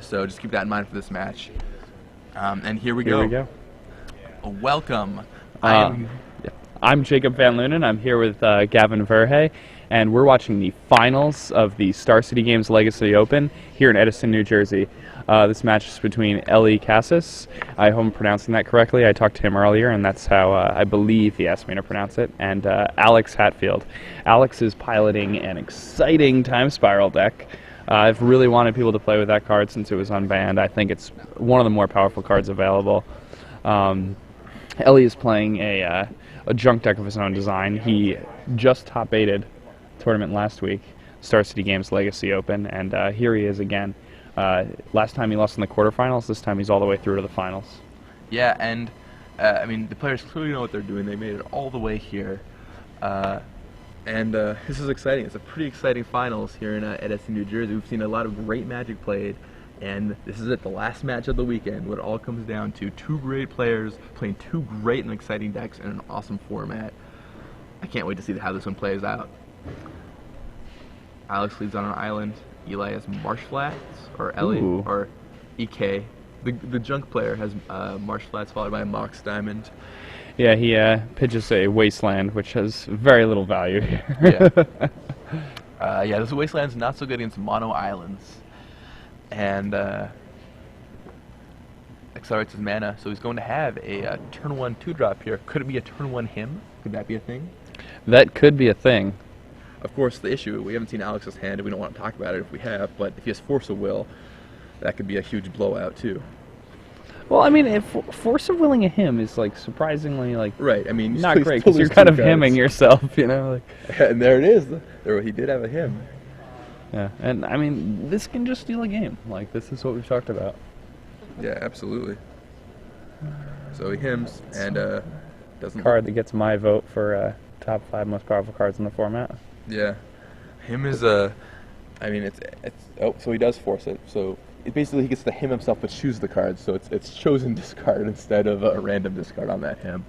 So just keep that in mind for this match. And here we Here go. we go. Welcome. I'm Jacob Van Lunen. I'm here with Gavin Verhey, and we're watching the finals of the Star City Games Legacy Open here in Edison, New Jersey. This match is between Kassis. I hope I'm pronouncing that correctly. I talked to him earlier, and that's how I believe he asked me to pronounce it. And Alix Hatfield. Alix is piloting an exciting Time Spiral deck. I've really wanted people to play with that card since it was unbanned. I think it's one of the more powerful cards available. Ellie is playing a junk deck of his own design. He just top 8'd tournament last week, Star City Games Legacy Open, and here he is again. Last time he lost in the quarterfinals. This time he's all the way through to the finals. Yeah, and I mean, the players clearly know what they're doing. They made it all the way here. And this is exciting. It's a pretty exciting finals here in Edison, New Jersey. We've seen a lot of great Magic played, and this is it, the last match of the weekend, what it all comes down to. Two great players playing two great and exciting decks in an awesome format. I can't wait to see how this one plays out. Alix leads on an island. Eli has Marsh Flats, or Ellie, Ooh. or EK. The junk player has Marsh Flats followed by a Mox Diamond. Yeah, he pitches a Wasteland, which has very little value here. Yeah, this Wasteland's not so good against mono islands. And accelerates his mana, so he's going to have a turn 1 2-drop here. Could it be a turn 1 him? Could that be a thing? That could be a thing. Of course, the issue, we haven't seen Alix's hand, and we don't want to talk about it if we have, but if he has Force of Will, that could be a huge blowout too. Well, I mean, if Force of Willing a him is like surprisingly like Right. I mean, not great because you're kind of hemming yourself, you know. Like. And there it is. There, he did have a him. Yeah, and I mean, this can just steal a game. Like this is what we've talked about. Yeah, absolutely. So he hims and doesn't. Card that gets my vote for top 5 most powerful cards in the format. Yeah, him is I mean, it's so he does force it. So it basically he gets to him himself, but choose the cards. So it's chosen discard instead of a random discard on that him.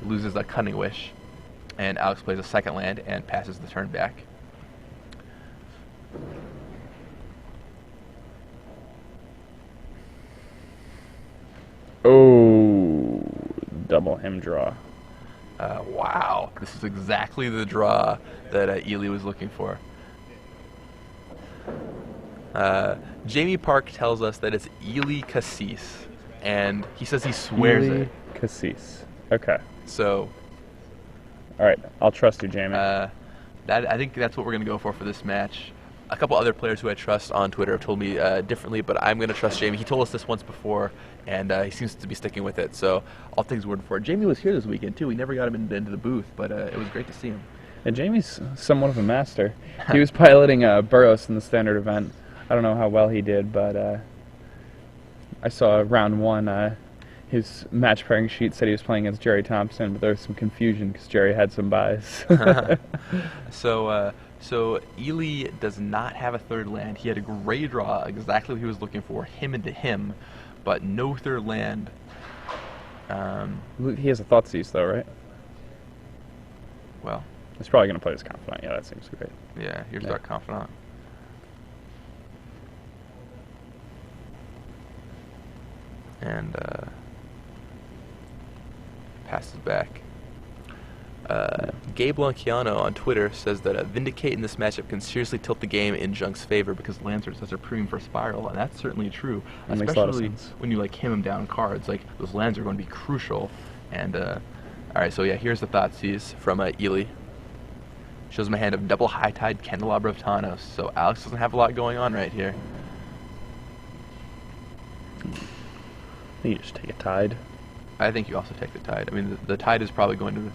Loses a Cunning Wish, and Alix plays a second land and passes the turn back. Oh, double him draw. Wow, this is exactly the draw that Ely was looking for. Jamie Park tells us that it's Ely Kassis, and he says he swears it. Kassis. Okay. So, all right, I'll trust you, Jamie. I think that's what we're going to go for this match. A couple other players who I trust on Twitter have told me differently, but I'm going to trust Jamie. He told us this once before, and he seems to be sticking with it, so I'll take his word for it. Jamie was here this weekend, too. We never got him into the booth, but it was great to see him. And Jamie's somewhat of a master. He was piloting Burroughs in the standard event. I don't know how well he did, but I saw round 1. His match pairing sheet said he was playing against Jerry Thompson, but there was some confusion because Jerry had some buys. So Ely does not have a third land. He had a gray draw, exactly what he was looking for, him into him, but no third land. He has a Thoughtseize, though, right? Well, he's probably going to play his Confidant. Yeah, that seems great. Yeah, here's our Confidant. And passes back. Gabe Lanciano on Twitter says that Vindicate in this matchup can seriously tilt the game in Junk's favor because lands are such a premium for Spiral, and that's certainly true. That makes a lot of especially sense. when you like him down cards, like those lands are going to be crucial. And all right, so yeah, here's the Thoughtseize from Ely. Shows him a hand of double High Tide Candelabra of Thanos. So Alix doesn't have a lot going on right here. You just take a Tide. I think you also take the Tide. I mean, the Tide is probably going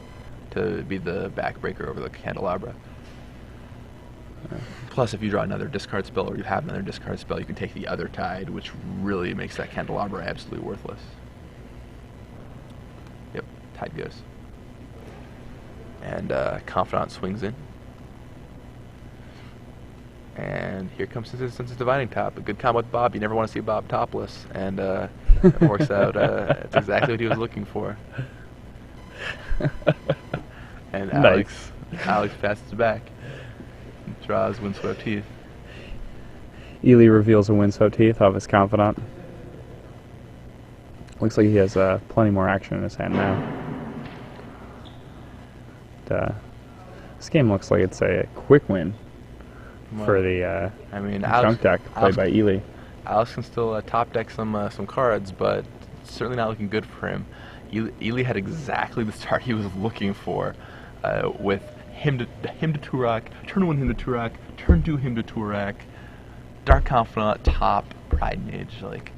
to be the backbreaker over the Candelabra. Plus, if you draw another discard spell or you have another discard spell, you can take the other Tide, which really makes that Candelabra absolutely worthless. Yep, Tide goes. And Confidant swings in. And here comes Sense Dividing Top. A good combo with Bob. You never want to see Bob topless. And it works out. It's exactly what he was looking for. And Alix passes it back. Draws Windswept Heath. Ely reveals a Winslow teeth of his confidant. Looks like he has plenty more action in his hand now. This game looks like it's a quick win for the junk deck played by Ely. Alix can still top deck some cards, but it's certainly not looking good for him. Ely had exactly the start he was looking for, with him to Turak, turn 1 him to Turak, turn 2 him to Turak, Dark Confidant, top, Pride Mage. Like,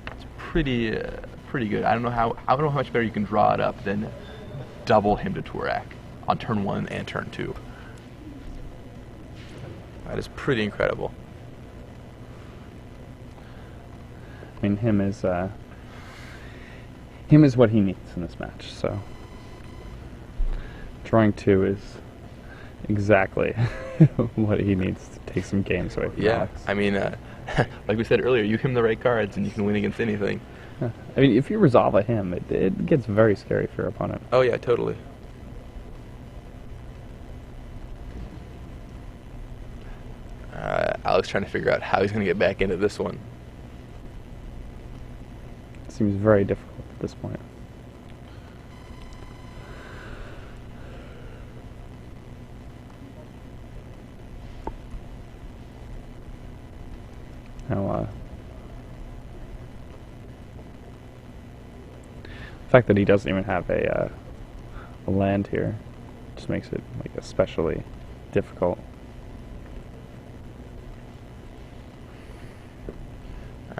it's pretty good. I don't know how much better you can draw it up than double him to Turak on turn 1 and turn 2. That is pretty incredible. I mean, him is what he needs in this match. So drawing 2 is exactly what he needs to take some games away from Alix. I mean, like we said earlier, you him the right cards and you can win against anything. I mean, if you resolve a him, it gets very scary for your opponent. Oh yeah, totally. Alix trying to figure out how he's going to get back into this one. Seems very difficult at this point. Now, the fact that he doesn't even have a land here just makes it like especially difficult.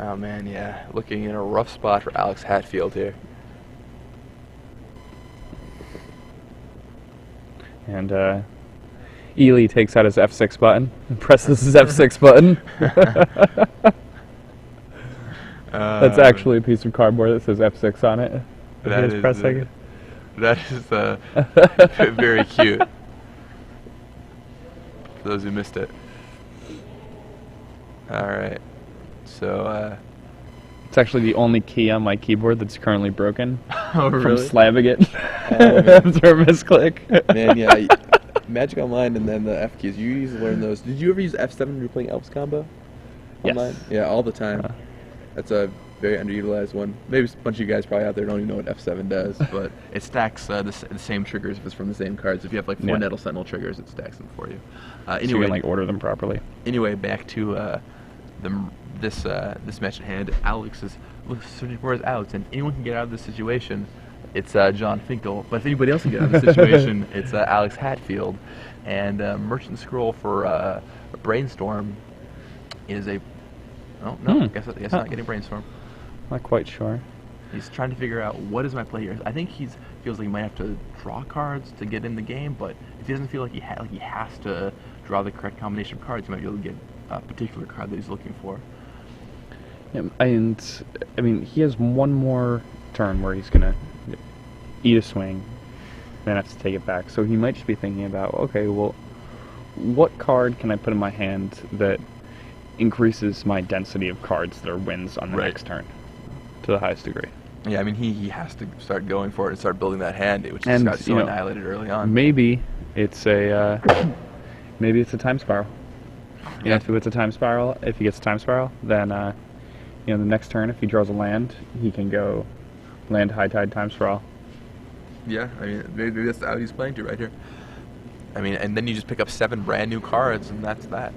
Oh man, yeah, looking in a rough spot for Alix Hatfield here. And Ely takes out his F6 button and presses his F6 button. That's actually a piece of cardboard that says F6 on it. That is very cute. For those who missed it. Alright. So, it's actually the only key on my keyboard that's currently broken. Oh, really? From slamming it after a misclick. Man, yeah. Magic Online and then the F keys. You usually learn those. Did you ever use F7 when you were playing Elves combo? Online? Yes. Yeah, all the time. That's a very underutilized one. Maybe a bunch of you guys probably out there don't even know what F7 does, but it stacks the same triggers if it's from the same cards. If you have like 4 Nettle Sentinel triggers, it stacks them for you. So you can like order them properly. Anyway, back to this match at hand. Alix is searching for his outs, and anyone can get out of this situation. It's John Finkel, but if anybody else can get out of this situation, it's Alix Hatfield. And Merchant Scroll for Brainstorm is a... Oh, no, I guess not getting Brainstorm. Not quite sure. He's trying to figure out what is my play here. I think he feels like he might have to draw cards to get in the game, but if he doesn't feel like he has to draw the correct combination of cards, he might be able to get a particular card that he's looking for. Yeah, and, I mean, he has one more turn where he's going to eat a swing, then have to take it back. So he might just be thinking about, okay, well, what card can I put in my hand that increases my density of cards that are wins on the next turn to the highest degree? Yeah, I mean, he has to start going for it and start building that hand, which just got so annihilated early on. Maybe it's a time spiral. You know, if he gets a time spiral, then the next turn, if he draws a land, he can go land High Tide time spiral. Yeah, I mean, maybe that's how he's playing to right here. I mean, and then you just pick up 7 brand new cards, and that's that.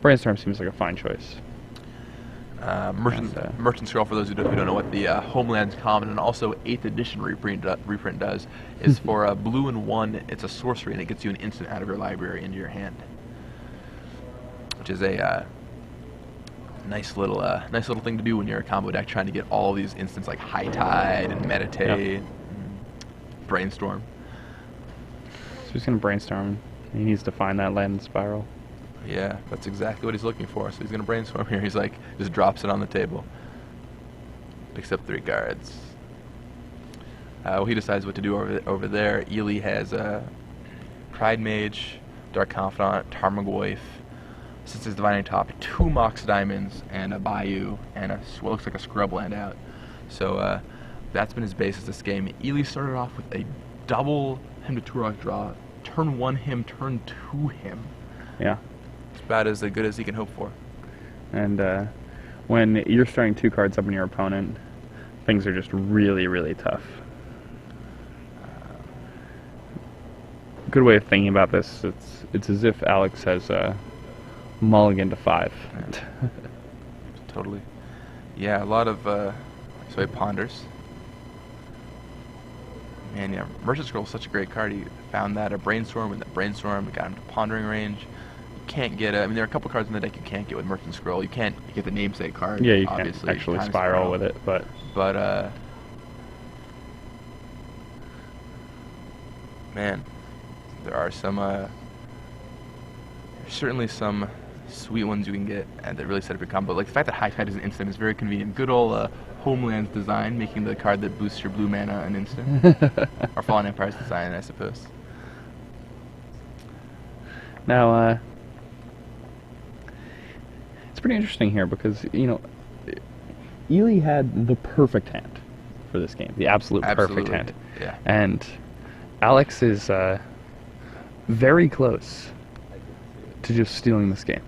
Brainstorm seems like a fine choice. Merchant Scroll, for those who don't know what the Homeland's Common and also 8th edition reprint does, is for a blue and 1. It's a sorcery, and it gets you an instant out of your library into your hand, which is a nice little thing to do when you're a combo deck trying to get all these instants like High Tide and Meditate, and Brainstorm. So he's gonna Brainstorm. He needs to find that land spiral. Yeah, that's exactly what he's looking for. So he's going to Brainstorm here. He's like, just drops it on the table. Picks up 3 cards. Well, he decides what to do over there. Ely has Pride Mage, Dark Confidant, Tarmogoyf, since his Divining Top, 2 Mox Diamonds, and a Bayou, and what looks like a Scrubland out. So that's been his basis this game. Ely started off with a double him to Turok draw. Turn 1 him, turn 2 him. Yeah. about as good as he can hope for. And when you're starting 2 cards up on your opponent, things are just really, really tough. Good way of thinking about this, it's as if Alix has mulligan to 5. Yeah. Totally. Yeah, a lot of so he ponders. Man, yeah, Merchant Scroll is such a great card. He found that a Brainstorm, and that Brainstorm got him to pondering range. You can't get I mean, there are a couple cards in the deck you can't get with Merchant Scroll. You can't get the namesake card. Yeah, you obviously, can't actually Time spiral with it, but man, there are some certainly some sweet ones you can get and that really set up your combo. Like the fact that High Tide is an instant is very convenient. Good old Homeland's design, making the card that boosts your blue mana an instant. Or Fallen Empire's design, I suppose. now it's pretty interesting here because, you know, Ely had the perfect hand for this game, the absolute perfect hand. Yeah. And Alix is very close to just stealing this game.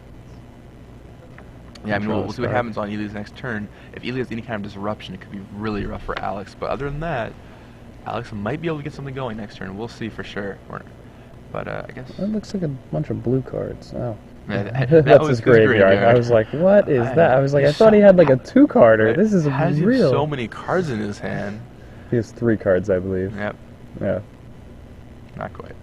Yeah, I mean, we'll see what happens on Ely's next turn. If Ely has any kind of disruption, it could be really rough for Alix. But other than that, Alix might be able to get something going next turn. We'll see for sure. But I guess... That looks like a bunch of blue cards. Oh. Yeah, That's his graveyard. I was like, what is that? I was like, I thought he had like a 2-carder. This is How does he real. have so many cards in his hand? He has 3 cards, I believe. Yep. Yeah. Not quite.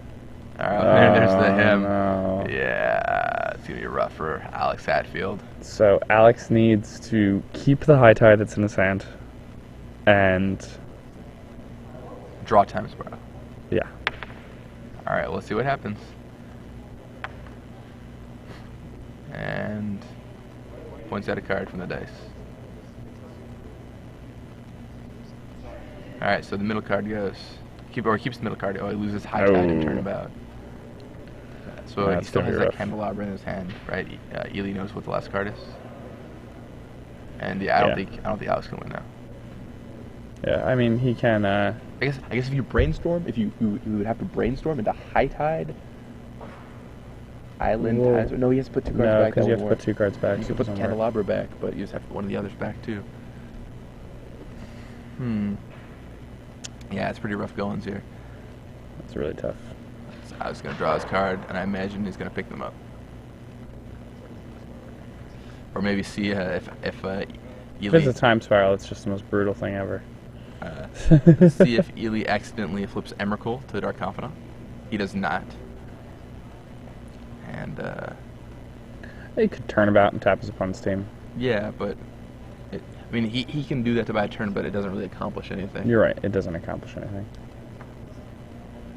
Alright, there's the him. No. Yeah, it's going to be rough for Alix Hatfield. So Alix needs to keep the High Tide that's in his hand and... Draw Time Spiral. Yeah. Alright, let's see what happens. And points out a card from the dice. Alright, so the middle card goes. Keeps the middle card. Oh, he loses High Tide in turnabout. So he still has that Candelabra in his hand, right? Ely knows what the last card is. And yeah, I don't think Alix can win now. Yeah, I mean, he can... I guess if you brainstorm, you would have to brainstorm into High Tide, Island. No, he has to put 2 cards back. No, because you have to put 2 cards back. You can put the Candelabra back, but you just have to put one of the others back too. Yeah, it's pretty rough goings here. It's really tough. So I was going to draw his card, and I imagine he's going to pick them up. Or maybe see if Ely... If it's a time spiral, it's just the most brutal thing ever. See if Ely accidentally flips Emrakul to the Dark Confidant. He does not. And, he could turn about and tap his opponent's team. yeah, but... I mean, he can do that to buy a turn, but it doesn't really accomplish anything. You're right, it doesn't accomplish anything.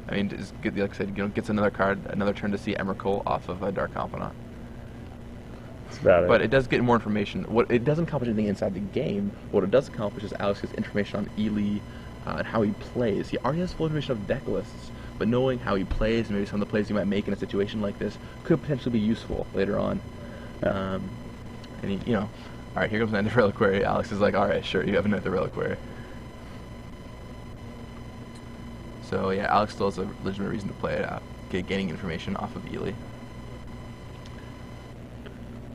I mean, just like I said, gets another card, another turn to see Emrakul off of a Dark Confidant. That's about it. But it does get more information. It doesn't accomplish anything inside the game. What it does accomplish is Alix gets information on Ely and how he plays. He already has full information of deck lists, but knowing how he plays and maybe some of the plays he might make in a situation like this could potentially be useful later on. And he, you know, all right, here comes another Reliquary. Alix is like, all right, sure, you have another Reliquary. So yeah, Alix still has a legitimate reason to play it out, gaining information off of Ely.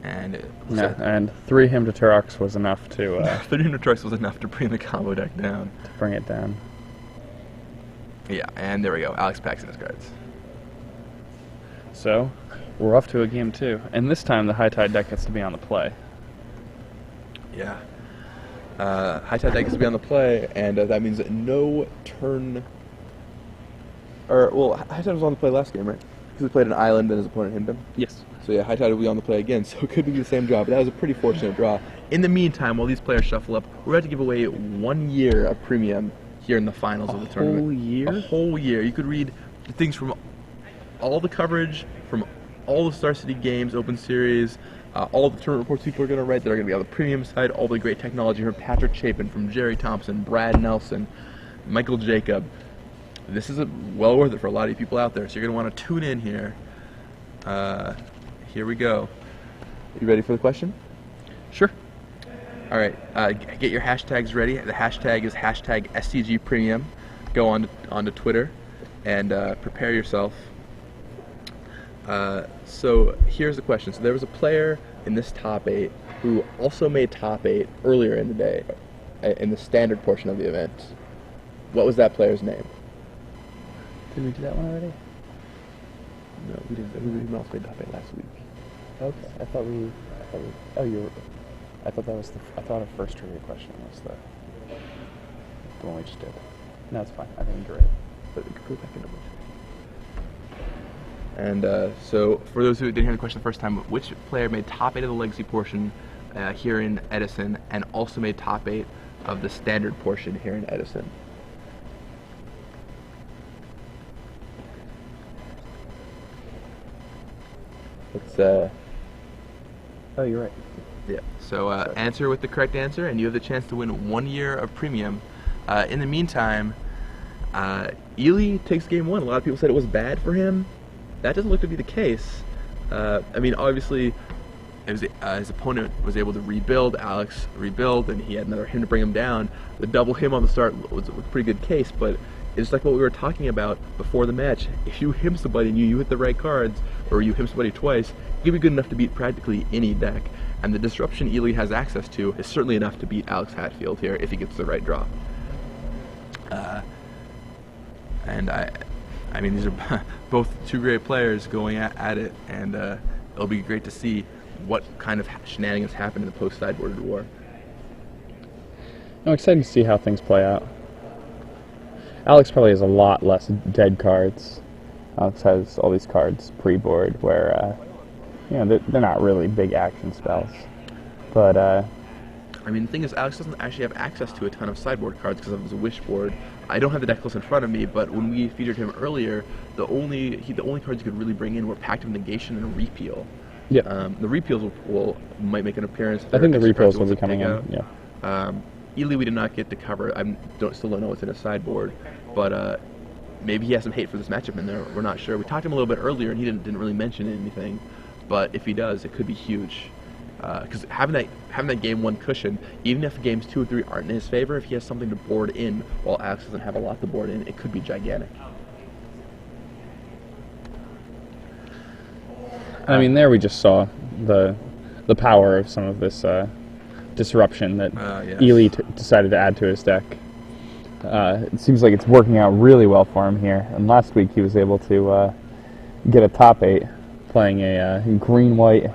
And and 3 Hymn to Turox was enough to... 3 Hymn to Turox was enough to bring the combo deck down. To bring it down. Yeah, and there we go. Alix packs in his cards. So, we're off to a game 2. And this time, the High Tide deck gets to be on the play. Yeah. High Tide deck gets to be on the play, and that means that no turn... Well, High Tide was on the play last game, right? Because he played an island and his opponent hit him. Yes. So yeah, High Tide will be on the play again, so it could be the same draw, but that was a pretty fortunate draw. In the meantime, while these players shuffle up, we're about to give away 1 year of premium here in the finals of the tournament. A whole year? A whole year. You could read things from all the coverage, from all the Star City games, Open Series, all the tournament reports people are going to write that are going to be on the premium side, all the great technology from Patrick Chapin, from Jerry Thompson, Brad Nelson, Michael Jacob. This is well worth it for a lot of you people out there, so you're going to want to tune in here. Here we go. You ready for the question? Sure. All right. Get your hashtags ready. The hashtag is hashtag SCG Premium. Go onto Twitter and prepare yourself. So here's the question. So there was a player in this top 8 who also made top 8 earlier in the day, in the standard portion of the event. What was that player's name? Did we do that one already? No, we didn't. We also made top 8 last week. Okay, I thought we. Oh, you're. I thought that was I thought our first trivia question was the one we just did. No, it's fine. I think you're right. But it could go back into which. And so, for those who didn't hear the question the first time, which player made top 8 of the legacy portion here in Edison, and also made top 8 of the standard portion here in Edison? It's Oh, you're right. yeah. So answer with the correct answer, and you have the chance to win 1 year of premium. In the meantime, Ely takes game 1. A lot of people said it was bad for him. That doesn't look to be the case. I mean, obviously, it was, his opponent was able to rebuild. Alix rebuild, and he had another him to bring him down. The double him on the start was a pretty good case, but it's like what we were talking about before the match. If you him somebody and you hit the right cards, or you him somebody twice, you'll be good enough to beat practically any deck. And the disruption Ely has access to is certainly enough to beat Alix Hatfield here if he gets the right draw. And I mean, these are both two great players going at it, and it'll be great to see what kind of shenanigans happen in the post-sideboarded war. I'm excited to see how things play out. Alix probably has a lot less dead cards. Alix has all these cards pre-board where, you know, they're not really big action spells. But, I mean, the thing is, Alix doesn't actually have access to a ton of sideboard cards because of his wish board. I don't have the deck list in front of me, but when we featured him earlier, the only cards he could really bring in were Pact of Negation and Repeal. yeah, The repeals might make an appearance. I think the Extra repeals cards will be wants to coming take in. out. Yeah. Ely we did not get to cover. Still don't know what's in his sideboard, but maybe he has some hate for this matchup in there. We're not sure. We talked to him a little bit earlier, and he didn't really mention anything. But if he does, it could be huge. Because having that game 1 cushion, even if games 2 or 3 aren't in his favor, if he has something to board in while Alix doesn't have a lot to board in, it could be gigantic. I mean, there we just saw the power of some of this disruption that Yes. Ely decided to add to his deck. It seems like it's working out really well for him here. And last week he was able to get a top 8 playing a green-white,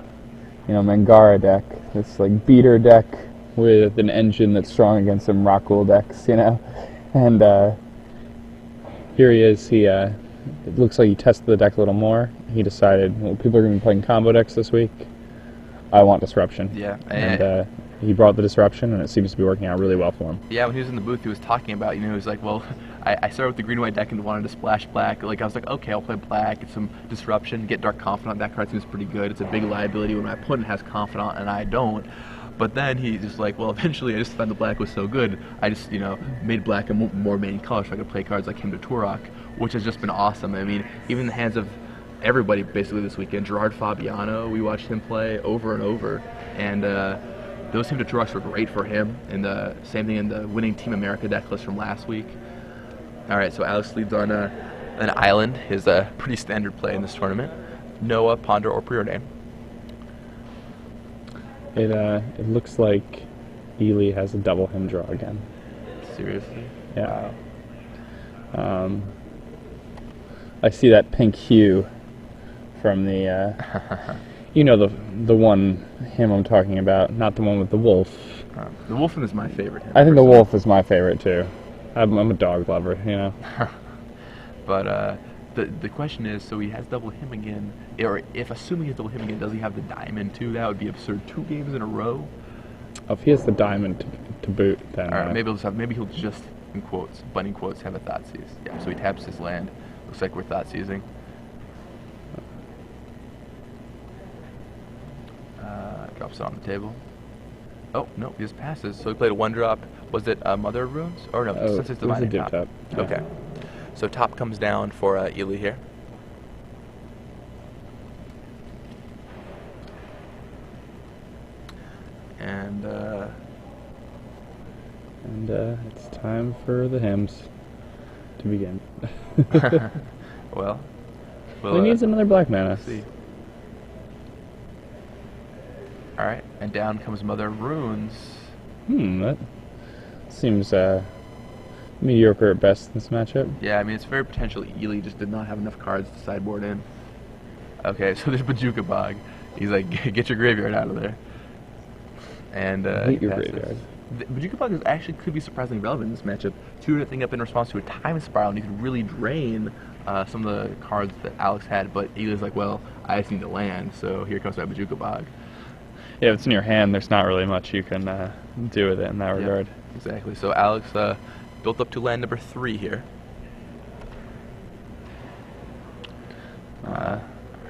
Mangara deck. This like beater deck with an engine that's strong against some Rockwool decks, And here he is. It looks like he tested the deck a little more. He decided, well, people are going to be playing combo decks this week. I want disruption. Yeah. And he brought the disruption, and it seems to be working out really well for him. Yeah, when he was in the booth, he was talking about, he was like, well, I started with the green-white deck and wanted to splash black. Like, I was like, okay, I'll play black, get some disruption, get Dark Confidant. That card seems pretty good. It's a big liability when my opponent has Confidant and I don't. But then he's just like, well, eventually I just found the black was so good, I just, made black a more main color so I could play cards like him to Turok, which has just been awesome. I mean, even in the hands of everybody basically this weekend. Gerard Fabiano, we watched him play over and over, and those Him to Turoks were great for him, and the same thing in the winning Team America deck list from last week. Alright, so Alix leads on an island, his pretty standard play in this tournament. Noah, Ponder, or Preordain. It looks like Ely has a double him draw again. Seriously? Yeah. I see that pink hue from the, the one him I'm talking about, not the one with the wolf. The Wolfen is my favorite. I think the wolf is my favorite too. I'm a dog lover, But the question is, so he has double him again, or if assuming he has double him again, does he have the diamond too? That would be absurd. 2 games in a row. Oh, if he has the diamond to boot, then Alright, maybe he'll just, in quotes, bunny quotes, have a Thoughtseize. Yeah, so he taps his land. Looks like we're Thoughtseizing. Drops it on the table. Oh, no, he just passes. So he played a 1-drop. Was it Mother of Runes? Or no, since it's it was a Divining dip Top. top. Yeah. Okay. So top comes down for Ely here. And it's time for the hymns to begin. well, Well, he needs another black mana. Let's see. Alright, and down comes Mother of Runes. That seems mediocre at best in this matchup. Yeah, I mean, it's very potential Ely just did not have enough cards to sideboard in. Okay, so there's Bojuka Bog. He's like, get your graveyard out of there. And Hate your graveyard. Bojuka Bog is actually could be surprisingly relevant in this matchup. 2 up in response to a time spiral, and you could really drain some of the cards that Alix had, but Ely's like, well, I just need to land, so here comes my Bojuka Bog. Yeah, if it's in your hand, there's not really much you can do with it in that regard. Exactly. So Alix built up to land number 3 here.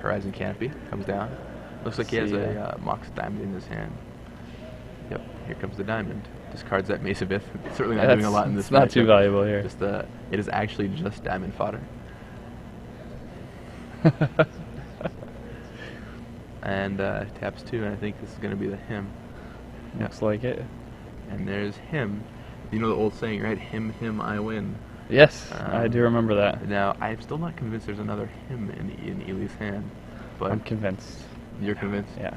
Horizon Canopy comes down. Looks like he has a Mox Diamond in his hand. Yep, here comes the diamond. Discards that Mace of Ith. Certainly not doing a lot in this matchup. It's not too valuable here. Just it is actually just diamond fodder. And taps 2, and I think this is going to be the him. Looks like it. And there's him. You know the old saying, right? Him, I win. Yes, I do remember that. Now, I'm still not convinced there's another him in Ely's hand. But I'm convinced. You're convinced? Yeah.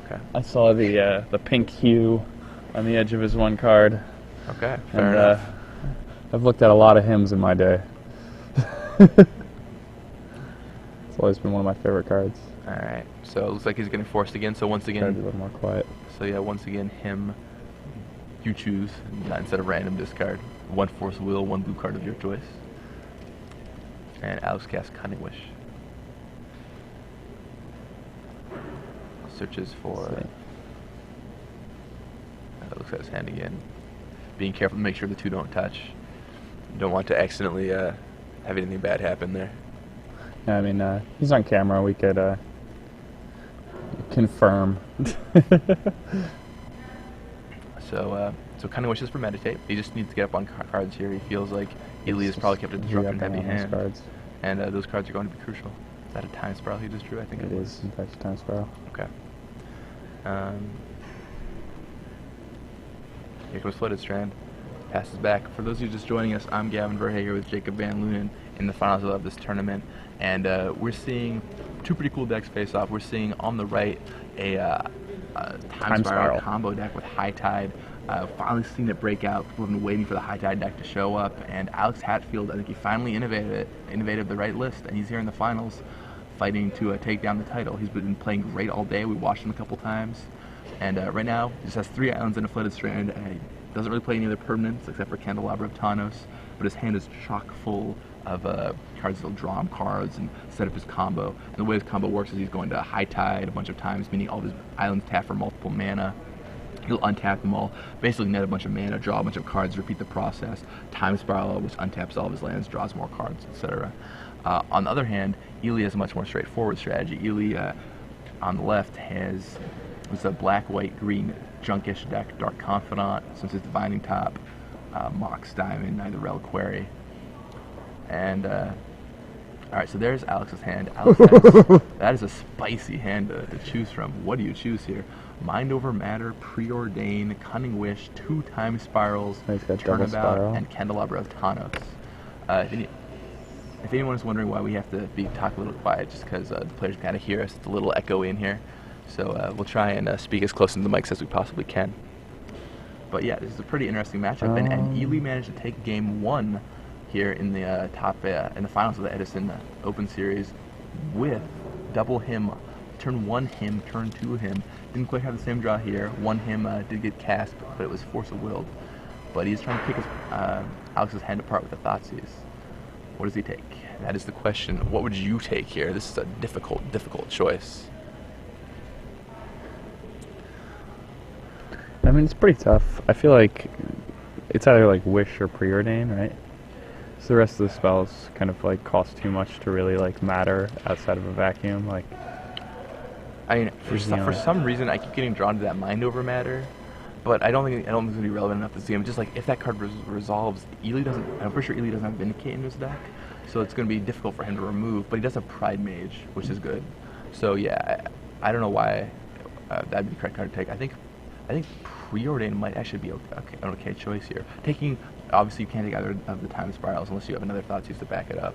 Okay. I saw the pink hue on the edge of his one card. Okay, fair enough. I've looked at a lot of hymns in my day. It's always been one of my favorite cards. Alright, so it looks like he's getting forced again, so once again... Try to be a little more quiet. So yeah, once again, him, you choose, instead of random discard. 1 Force of Will, 1 blue card of your choice. And Alix casts Cunning Wish. Searches for... looks at his hand again. Being careful to make sure the 2 don't touch. You don't want to accidentally have anything bad happen there. Yeah, I mean, he's on camera. We could confirm. So Cunning Wish is for Meditate. He just needs to get up on cards here. He feels like Ely has probably kept a disruption heavy hand. Cards. And those cards are going to be crucial. Is that a time spiral he just drew? I think it is, in fact, a time spiral. Okay. Here comes Flooded Strand. Passes back. For those of you just joining us, I'm Gavin Verhey here with Jacob Van Lunen in the finals of this tournament. And we're seeing 2 pretty cool decks face off. We're seeing on the right a time spiral combo deck with High Tide. Finally seen it break out. People have been waiting for the High Tide deck to show up. And Alix Hatfield, I think he finally innovated the right list. And he's here in the finals fighting to take down the title. He's been playing great all day. We watched him a couple times. And right now, he just has 3 islands and a Flooded Strand. And he doesn't really play any other permanents except for Candelabra of Tawnos. But his hand is chock full of cards that'll draw him cards and set up his combo. And the way his combo works is he's going to High Tide a bunch of times, meaning all of his islands tap for multiple mana. He'll untap them all, basically net a bunch of mana, draw a bunch of cards, repeat the process. Time Spiral, which untaps all of his lands, draws more cards, etc. On the other hand, Ely has a much more straightforward strategy. Ely, on the left, has a black, white, green, junkish deck, Dark Confidant, since it's Divining Top, Mox Diamond, either Reliquary. And, alright, so there's Alix's hand. Alix has, that is a spicy hand to choose from. What do you choose here? Mind Over Matter, Preordain, Cunning Wish, 2 Time Spirals, Turnabout, and Candelabra of Tawnos. If anyone is wondering why we have to talk a little quiet, just because the players kind of hear us, it's a little echoey in here. So we'll try and speak as close to the mics as we possibly can. But yeah, this is a pretty interesting matchup, and Ely managed to take game 1 here in the in the finals of the Edison Open Series with double him, turn 1 him, turn 2 him. Didn't quite have the same draw here. 1 him did get cast, but it was Force of Willed. But he's trying to pick Alix's hand apart with the Thoughtseize. What does he take? That is the question. What would you take here? This is a difficult choice. I mean, it's pretty tough. I feel like it's either like Wish or Preordain, right? So the rest of the spells kind of like cost too much to really like matter outside of a vacuum. Like, I mean, for some reason, I keep getting drawn to that Mind Over Matter, but I don't think it's gonna be relevant enough to see him. Just like if that card resolves, Ely doesn't. I'm pretty sure Ely doesn't have Vindicate in his deck, so it's gonna be difficult for him to remove. But he does have Pride Mage, which is good. So yeah, I don't know why that'd be the correct card to take. I think Preordain might actually be an okay choice here. Obviously you can't take either of the Time Spirals unless you have another Thoughtseize to back it up.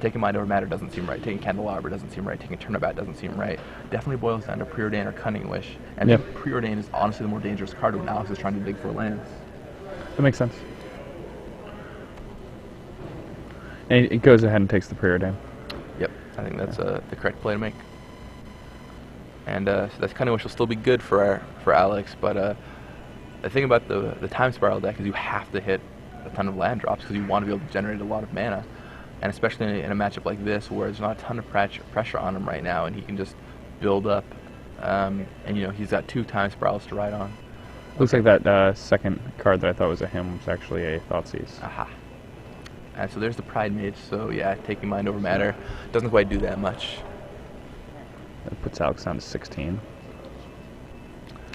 Taking Mind Over Matter doesn't seem right. Taking Candelabra doesn't seem right. Taking Turnabout doesn't seem right. Definitely boils down to Preordain or Cunning Wish. And Yep. Preordain is honestly the more dangerous card when Alix is trying to dig for lands. That makes sense. And it goes ahead and takes the Preordain. Yep, I think that's the correct play to make. And so that Cunning Wish will still be good for Alix, but the thing about the Time Spiral deck is you have to hit a ton of land drops because you want to be able to generate a lot of mana. And especially in a matchup like this where there's not a ton of pressure on him right now and he can just build up, and he's got 2 Time Spirals to ride on. Looks like that second card that I thought was a him was actually a Thoughtseize. Aha. And so there's the Pride Mage, so yeah, taking Mind Over Matter doesn't quite do that much. That puts Alix down to 16.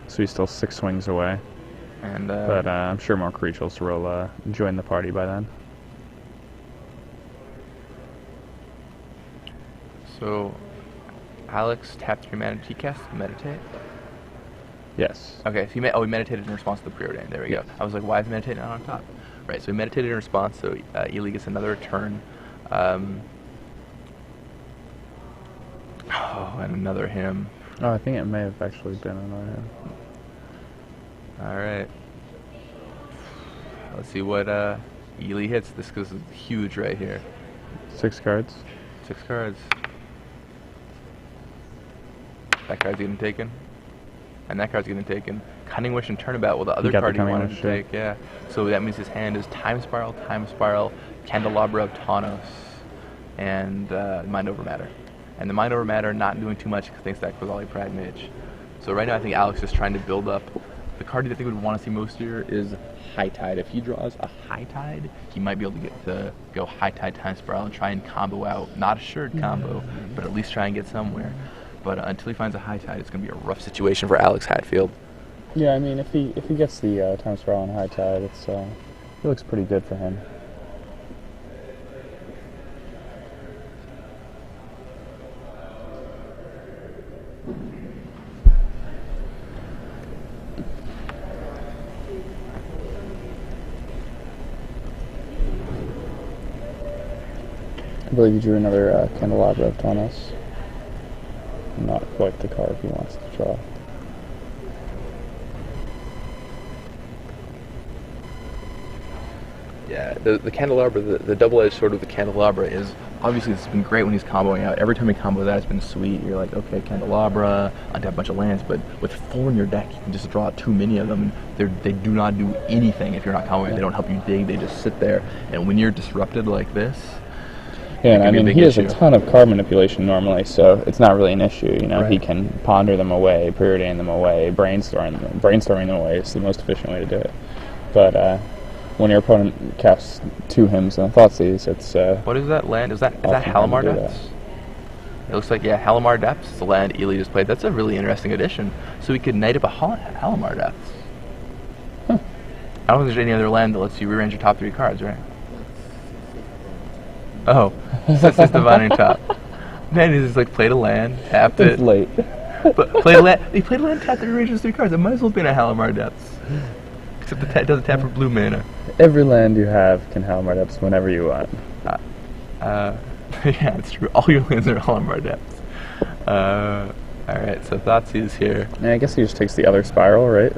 So he's still 6 swings away. And But I'm sure more creatures will join the party by then. So Alix tapped 3 mana. Did he cast Meditate? Yes. Okay, so he meditated in response to the Preordain. There we go. I was like, why is Meditate not on top? Right, so he meditated in response, so Ely gets another turn. And another him. Oh, I think it may have actually been another him. Alright. Let's see what Ely hits. This is huge right here. 6 cards. 6 cards. That card's getting taken. And that card's getting taken. Cunning Wish and Turnabout, well, the other card he wanted to take, yeah. So that means his hand is Time Spiral, Candelabra of Tawnos, and Mind Over Matter. And the Mind Over Matter not doing too much thanks to that Kozali Pride Mage. So right now I think Alix is trying to build up. The card that I think we would want to see most here is High Tide. If he draws a High Tide, he might be able to get to go High Tide, Time Spiral, and try and combo out. Not a assured combo, but at least try and get somewhere. But until he finds a High Tide, it's going to be a rough situation for Alix Hatfield. Yeah, I mean, if he gets the Time Spiral on High Tide, it looks pretty good for him. I believe you drew another Candelabra of Tawnos. Not quite the card he wants to draw. Yeah, the Candelabra, the double-edged sword of the Candelabra is, obviously this has been great when he's comboing out. Every time he combos that, it's been sweet. You're like, okay, Candelabra, untap a bunch of lands, but with 4 in your deck, you can just draw too many of them. They do not do anything if you're not comboing. They don't help you dig, they just sit there. And when you're disrupted like this, yeah, and I mean, he has a ton of card manipulation normally, so it's not really an issue. Right. He can ponder them away, preordain them away, brainstorming them away is the most efficient way to do it. But when your opponent casts 2 hymns and a Thoughtseize, it's what is that land? Is that Halimar Depths? It looks like, yeah, Halimar Depths is the land Ely just played. That's a really interesting addition. So we could knight up a Halimar Depths. Huh. I don't think there's any other land that lets you rearrange your top 3 cards, right? Oh, sets this divining top. Man, he just like played a land, tapped it. It's late. But played a land. He played a land, tapped it, rearranged his 3 cards. It might as well have been a Halimar Depths. Except it doesn't tap for blue mana. Every land you have can Halimar Depths whenever you want. Yeah, it's true. All your lands are Halimar Depths. Alright, so Thoughtseize here. Yeah, I guess he just takes the other spiral, right?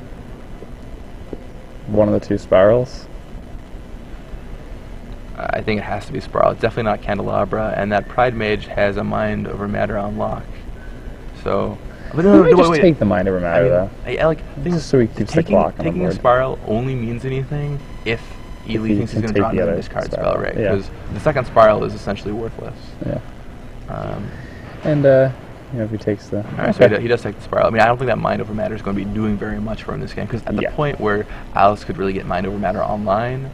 One of the 2 spirals. I think it has to be Spiral. It's definitely not Candelabra, and that Pride Mage has a Mind Over Matter on lock. So, but no, just take the Mind Over Matter, though. Things so he keeps the clock on the board. Taking a Spiral only means anything if Ely thinks he's going to draw another discard spell, right? Because the second Spiral is essentially worthless. Yeah. And if he takes the... Alright, so he does take the Spiral. I mean, I don't think that Mind Over Matter is going to be doing very much for him this game, because at the point where Alix could really get Mind Over Matter online,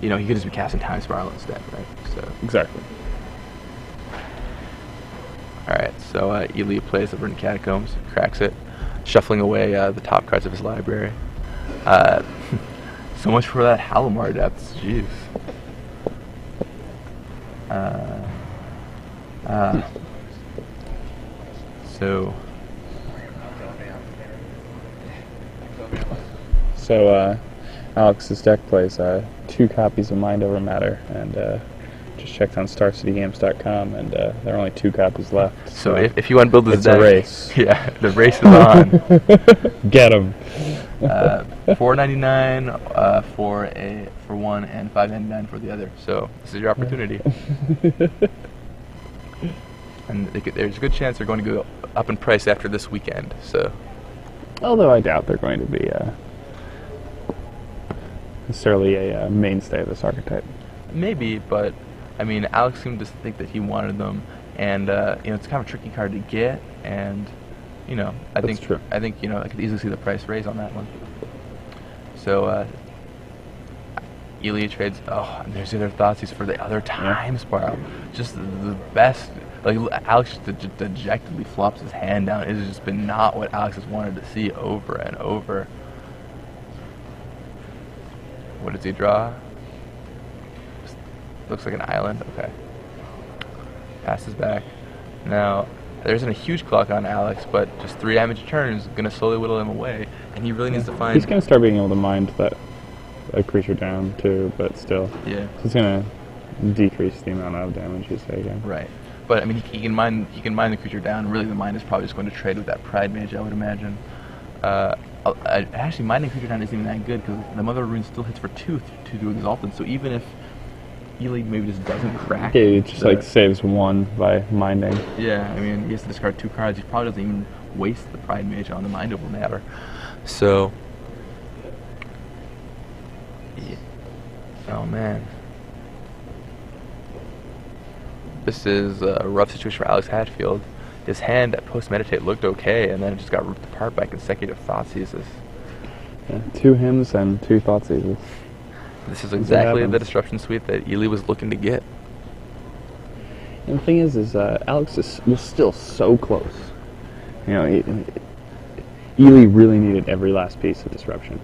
he could just be casting Time Spiral instead, right? So exactly. Alright, so Ely plays the Verdant Catacombs, cracks it, shuffling away the top cards of his library. So much for that Halimar Depths, jeez. So Alix's deck plays 2 2 copies of Mind Over Matter, and just checked on StarCityGames.com, and there are only 2 copies left. So if you want to build this it's deck, a race. Yeah, the race is on. Get them. $4.99 for one, and $5.99 for the other. So this is your opportunity. And there's a good chance they're going to go up in price after this weekend. So, although I doubt they're going to be necessarily a mainstay of this archetype. Maybe, but I mean, Alix seemed to think that he wanted them, and it's kind of a tricky card to get, and I think I could easily see the price raise on that one. So Ely trades. Oh, and there's the other Thoughtseize for the other time spiral. Just the best. Like, Alix just dejectedly flops his hand down. It has just been not what Alix has wanted to see over and over. What does he draw? Looks like an island. Okay. Passes back. Now, there isn't a huge clock on Alix, but just 3 damage a turn is going to slowly whittle him away, and he really needs to find... He's going to start being able to mind a creature down, too, but still. Yeah. So it's going to decrease the amount of damage he's taking. Right. But, I mean, he can mind the creature down. Really, the mind is probably just going to trade with that Pride Mage, I would imagine. Actually, minding creature down isn't even that good, because the Mother of Runes still hits for 2 to do Exalted, so even if Ely maybe just doesn't crack... Yeah, he just, saves 1 by minding. Yeah, I mean, he has to discard 2 cards. He probably doesn't even waste the Pride Mage on the Mind Over Matter. So... yeah. Oh, man. This is a rough situation for Alix Hatfield. His hand at post-meditate looked okay, and then it just got ripped apart by consecutive Thoughtseizes. Yeah, 2 hymns and 2 Thoughtseizes. This is exactly the disruption suite that Ely was looking to get. And the thing is Alix was still so close. Ely really needed every last piece of disruption.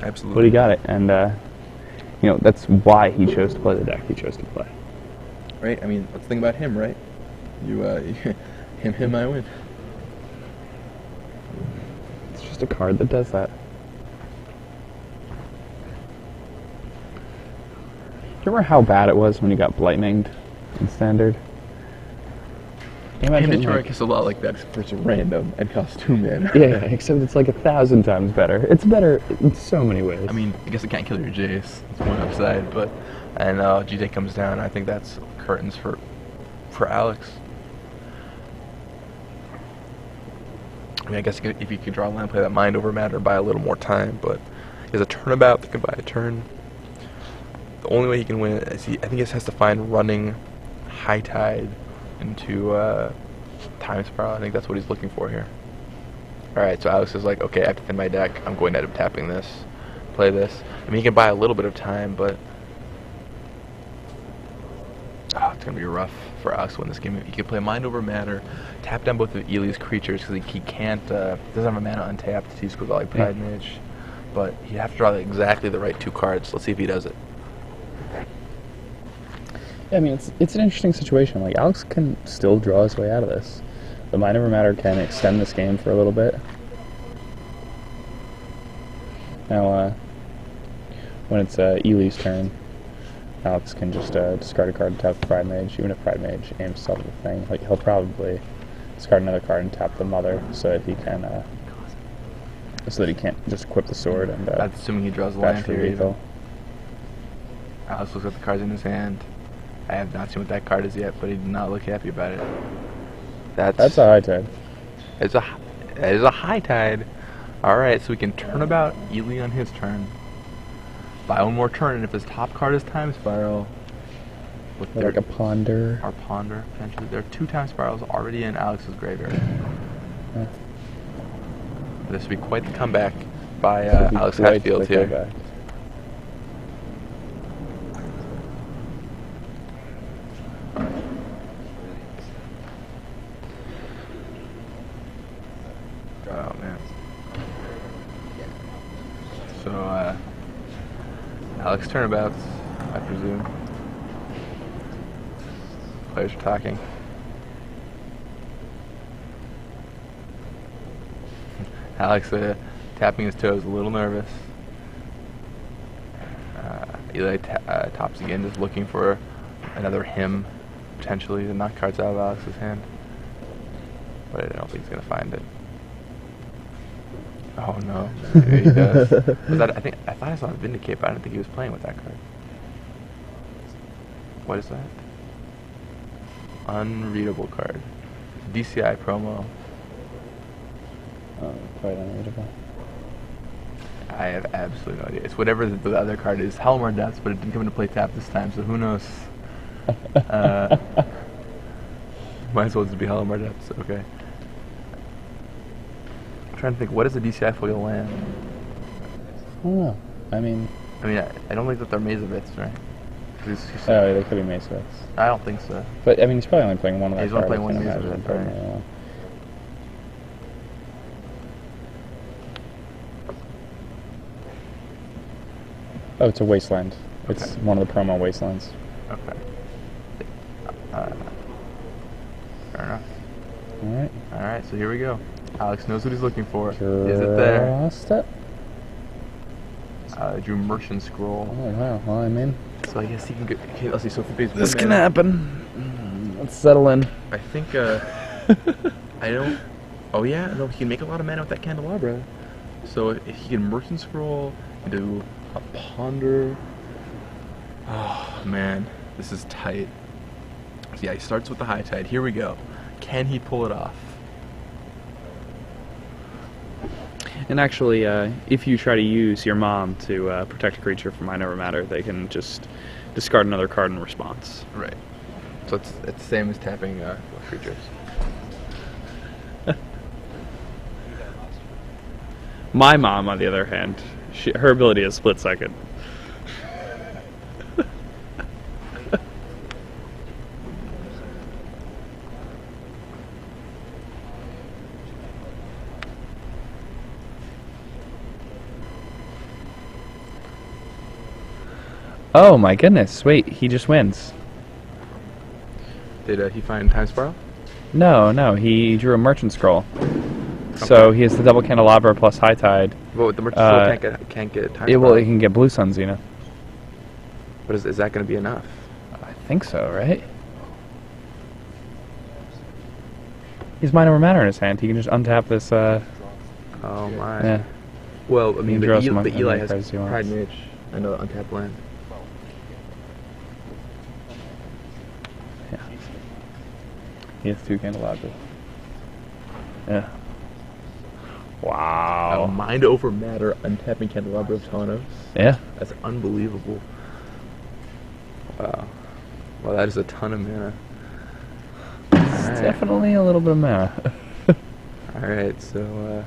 Absolutely. But he got it, and that's why he chose to play the deck he chose to play. Right? I mean, let's think about him, right? Him, I win. It's just a card that does that. Do you remember how bad it was when you got Blightninged in Standard? Inventory is a lot like that, except for it's random and costs 2 mana. Yeah, except it's like 1,000 times better. It's better in so many ways. I mean, I guess it can't kill your Jace. It's one upside, but... And G-Day comes down, I think that's curtains for Alix. I mean, I guess if you could draw a line, play that Mind Over Matter, buy a little more time, but he has a turnabout that can buy a turn. The only way he can win it is I think he just has to find running High Tide into Time Spiral. I think that's what he's looking for here. Alright, so Alix is like, okay, I have to thin my deck. I'm going to end up tapping this. Play this. I mean, he can buy a little bit of time, but... oh, it's going to be rough for Alix to win this game. He can play Mind Over Matter, tap down both of Ely's creatures, because he can't, doesn't have a mana untapped to use like Pride Mage. But you have to draw exactly the right 2 cards. Let's see if he does it. Yeah, I mean, it's an interesting situation. Like, Alix can still draw his way out of this. The Mind Over Matter can extend this game for a little bit. Now, when it's Ely's turn, Alix can just discard a card and tap the Pride Mage. Even if Pride Mage aims to the thing, like, he'll probably discard another card and tap the Mother so that he can, so that he can't just equip the sword and that's assuming he draws a land for here. lethal. Alix looks at the cards in his hand. I have not seen what that card is yet, but he did not look happy about it. That's a High Tide. It is a High Tide. Alright, so we can turn about Ely on his turn. Buy 1 more turn, and if his top card is Time Spiral... with Like a Ponder. Or Ponder, potentially. There are 2 Time Spirals already in Alix's graveyard. Yeah. This would be quite the comeback by Alix Hatfield here. Comeback. Oh, man. So, Alix turnabouts, I presume. Players are talking. Alix tapping his toes, a little nervous. Eli tops again, just looking for another him, potentially, to knock cards out of Alix's hand. But I don't think he's going to find it. Oh no, he does. I thought I saw him Vindicate, but I didn't think he was playing with that card. What is that? Unreadable card. DCI promo. Oh, quite unreadable. I have absolutely no idea. It's whatever the other card is. Halmar Depths, but it didn't come into play tap this time, so who knows? Might as well just be Halmar Depths. Okay. I'm trying to think, what is a DCI foil land? I don't know. I mean, I don't think that they're Mazovitz, right? Oh, they could be Mazovitz. I don't think so. But I mean, he's probably only playing one of He's their cards. only playing one Mazovitz, right? Oh, it's a wasteland. It's Okay. one of the promo wastelands. Okay. Fair enough. Alright. Alright, so here we go. Alix knows what he's looking for. Is it there? Lost it. Drew Merchant Scroll. Oh, wow. Well, I mean, So I guess he can get. Okay, let's see. So if he pays this one can mana, happen. Let's settle in. I think. I don't. Oh yeah, no. He can make a lot of mana with that Candelabra. So if he can Merchant Scroll into a Ponder. Oh man, this is tight. So yeah, he starts with the High Tide. Here we go. Can he pull it off? And actually, if you try to use your mom to protect a creature from Mind Over Matter, they can just discard another card in response. Right. So it's the same as tapping creatures. My mom, on the other hand, her ability is Split Second. Oh my goodness, wait, he just wins. Did he find Time Spiral? No, he drew a Merchant Scroll. So he has the double Candelabra plus High Tide. But with the Merchant Scroll can't get Time Spiral. Well, he can get Blue Sun Zenith. But is that going to be enough? I think so, right? He's Mind Over Matter in his hand. He can just untap this. Oh my. Yeah. Well, I mean, draw but some Eli has cards he wants. Pride Mage and untapped land. Yeah. He has 2 Candelabras. Yeah. Wow. Mind Over Matter, untapping Candelabra of Taunos. Yeah. That's unbelievable. Wow. Well, that is a ton of mana. It's definitely a little bit of mana. Alright, so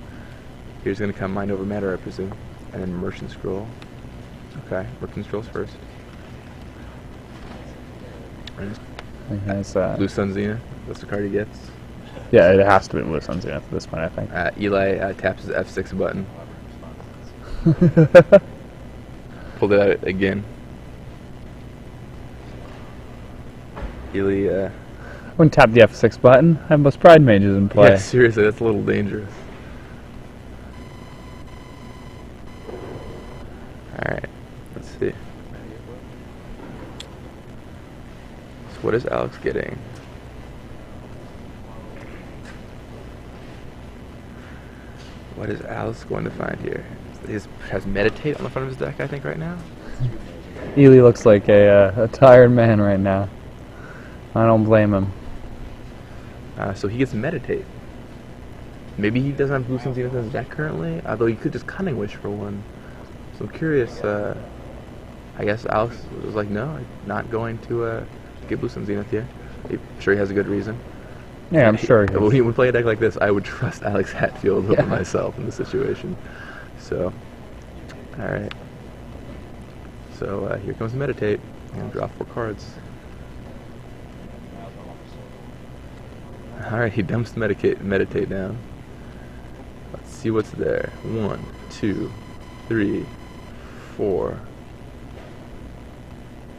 here's going to come Mind Over Matter, I presume. And then Merchant Scroll. Okay, Merchant Scroll's first. He has, Blue Sun Zenith, that's the card he gets. yeah, it has to be Blue Sun Zenith at this point, I think. Eli taps his F6 button. Pulled it out again. Eli, I wouldn't tap the F6 button. I have most Pride Mages in play. yeah, seriously, that's a little dangerous. Alright, let's see. So what is Alix getting? What is Alix going to find here? He has Meditate on the front of his deck, I think, right now. Ely looks like a tired man right now. I don't blame him. So he gets Meditate. Maybe he doesn't have Blue Sun Zenith in his deck currently, although he could just Cunning Wish for one. So I'm curious, I guess Alix was like, no, I'm not going to get Blue Sun Zenith here. I'm sure he has a good reason. Yeah, I'm sure he When he is. would play a deck like this, I would trust Alix Hatfield over myself in this situation. So, alright. So here comes Meditate. And draw 4 cards. Alright, he dumps Meditate down. Let's see what's there. 1, 2, 3, 4.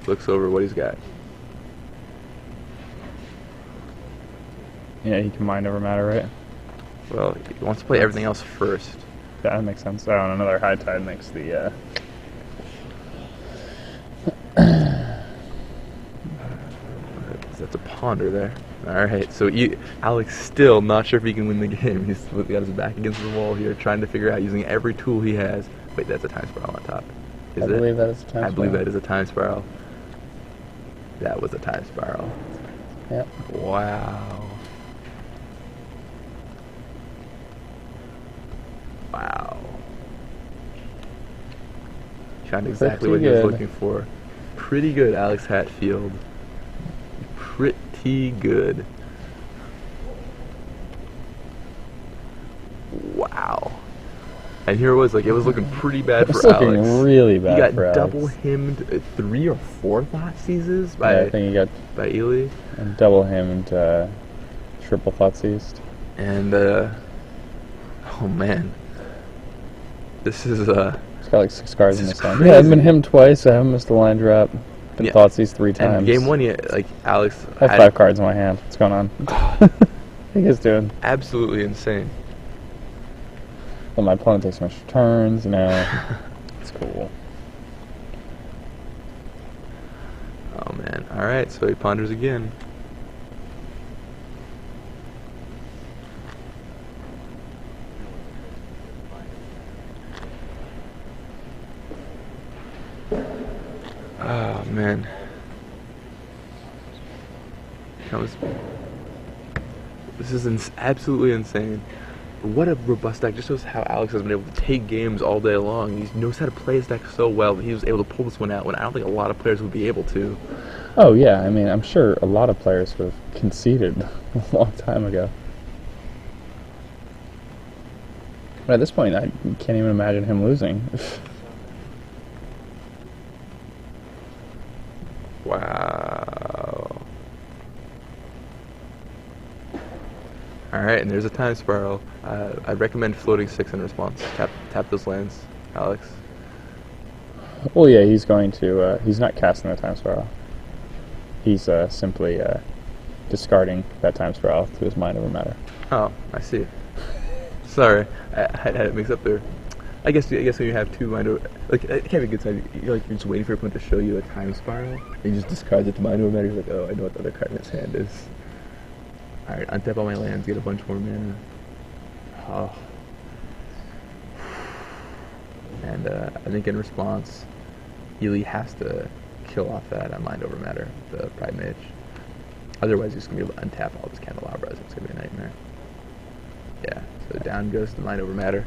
Looks over what he's got. Yeah, he can Mind Over Matter, right? Well, he wants to play everything else first. Yeah, that makes sense. Oh, and another High Tide makes the ponder there. All right, so Alex still not sure if he can win the game. He's got his back against the wall here, trying to figure out using every tool he has. Wait, that's a time spiral on top. Is I it? believe that is a time spiral. I believe that is a time spiral. That was a time spiral. Yep. Wow. Wow. Found exactly what he was looking for. Pretty good, Alex Hatfield. Pretty good. Wow. And here it was, like, it was looking pretty bad for Alex. Looking really bad he got for Alex. double hemmed 3 or 4 Thoughtseises by, I think he got by Ely. and double hemmed triple Thoughtseized. And, oh man. This is, He's got like 6 cards in this his is hand. crazy. Yeah, I've been him twice. I haven't missed a line drop. Been Yeah. Thoughtseized 3 times. and game 1, like, Alex I have 5 cards in my hand. What's going on? What are you guys doing? absolutely insane. Well, my opponent takes so much turns, you know. It's cool. Oh man. Alright, so he ponders again. Oh man. This is absolutely insane. What a robust deck. Just shows how Alex has been able to take games all day long. He knows how to play his deck so well that he was able to pull this one out when I don't think a lot of players would be able to. Oh, yeah. I mean, I'm sure a lot of players would have conceded a long time ago. But at this point, I can't even imagine him losing. Wow. Alright, and there's a time spiral. I'd recommend floating 6 in response. Tap those lands, Alex. Well, yeah, he's going to, he's not casting the time spiral. He's simply discarding that time spiral to his mind over matter. Oh, I see. Sorry, I had it mixed up there. I guess when you have 2 mind over, like, it can't be a good sign. You're just waiting for your opponent to show you a time spiral. And he just discards it to mind over matter. You're like, oh, I know what the other card in his hand is. Alright, untap all my lands, get a bunch more mana. Oh. And I think in response, Ely has to kill off that mind over matter, the Pride Mage. Otherwise, he's going to be able to untap all of his candelabras. It's going to be a nightmare. Yeah, so down goes the mind over matter.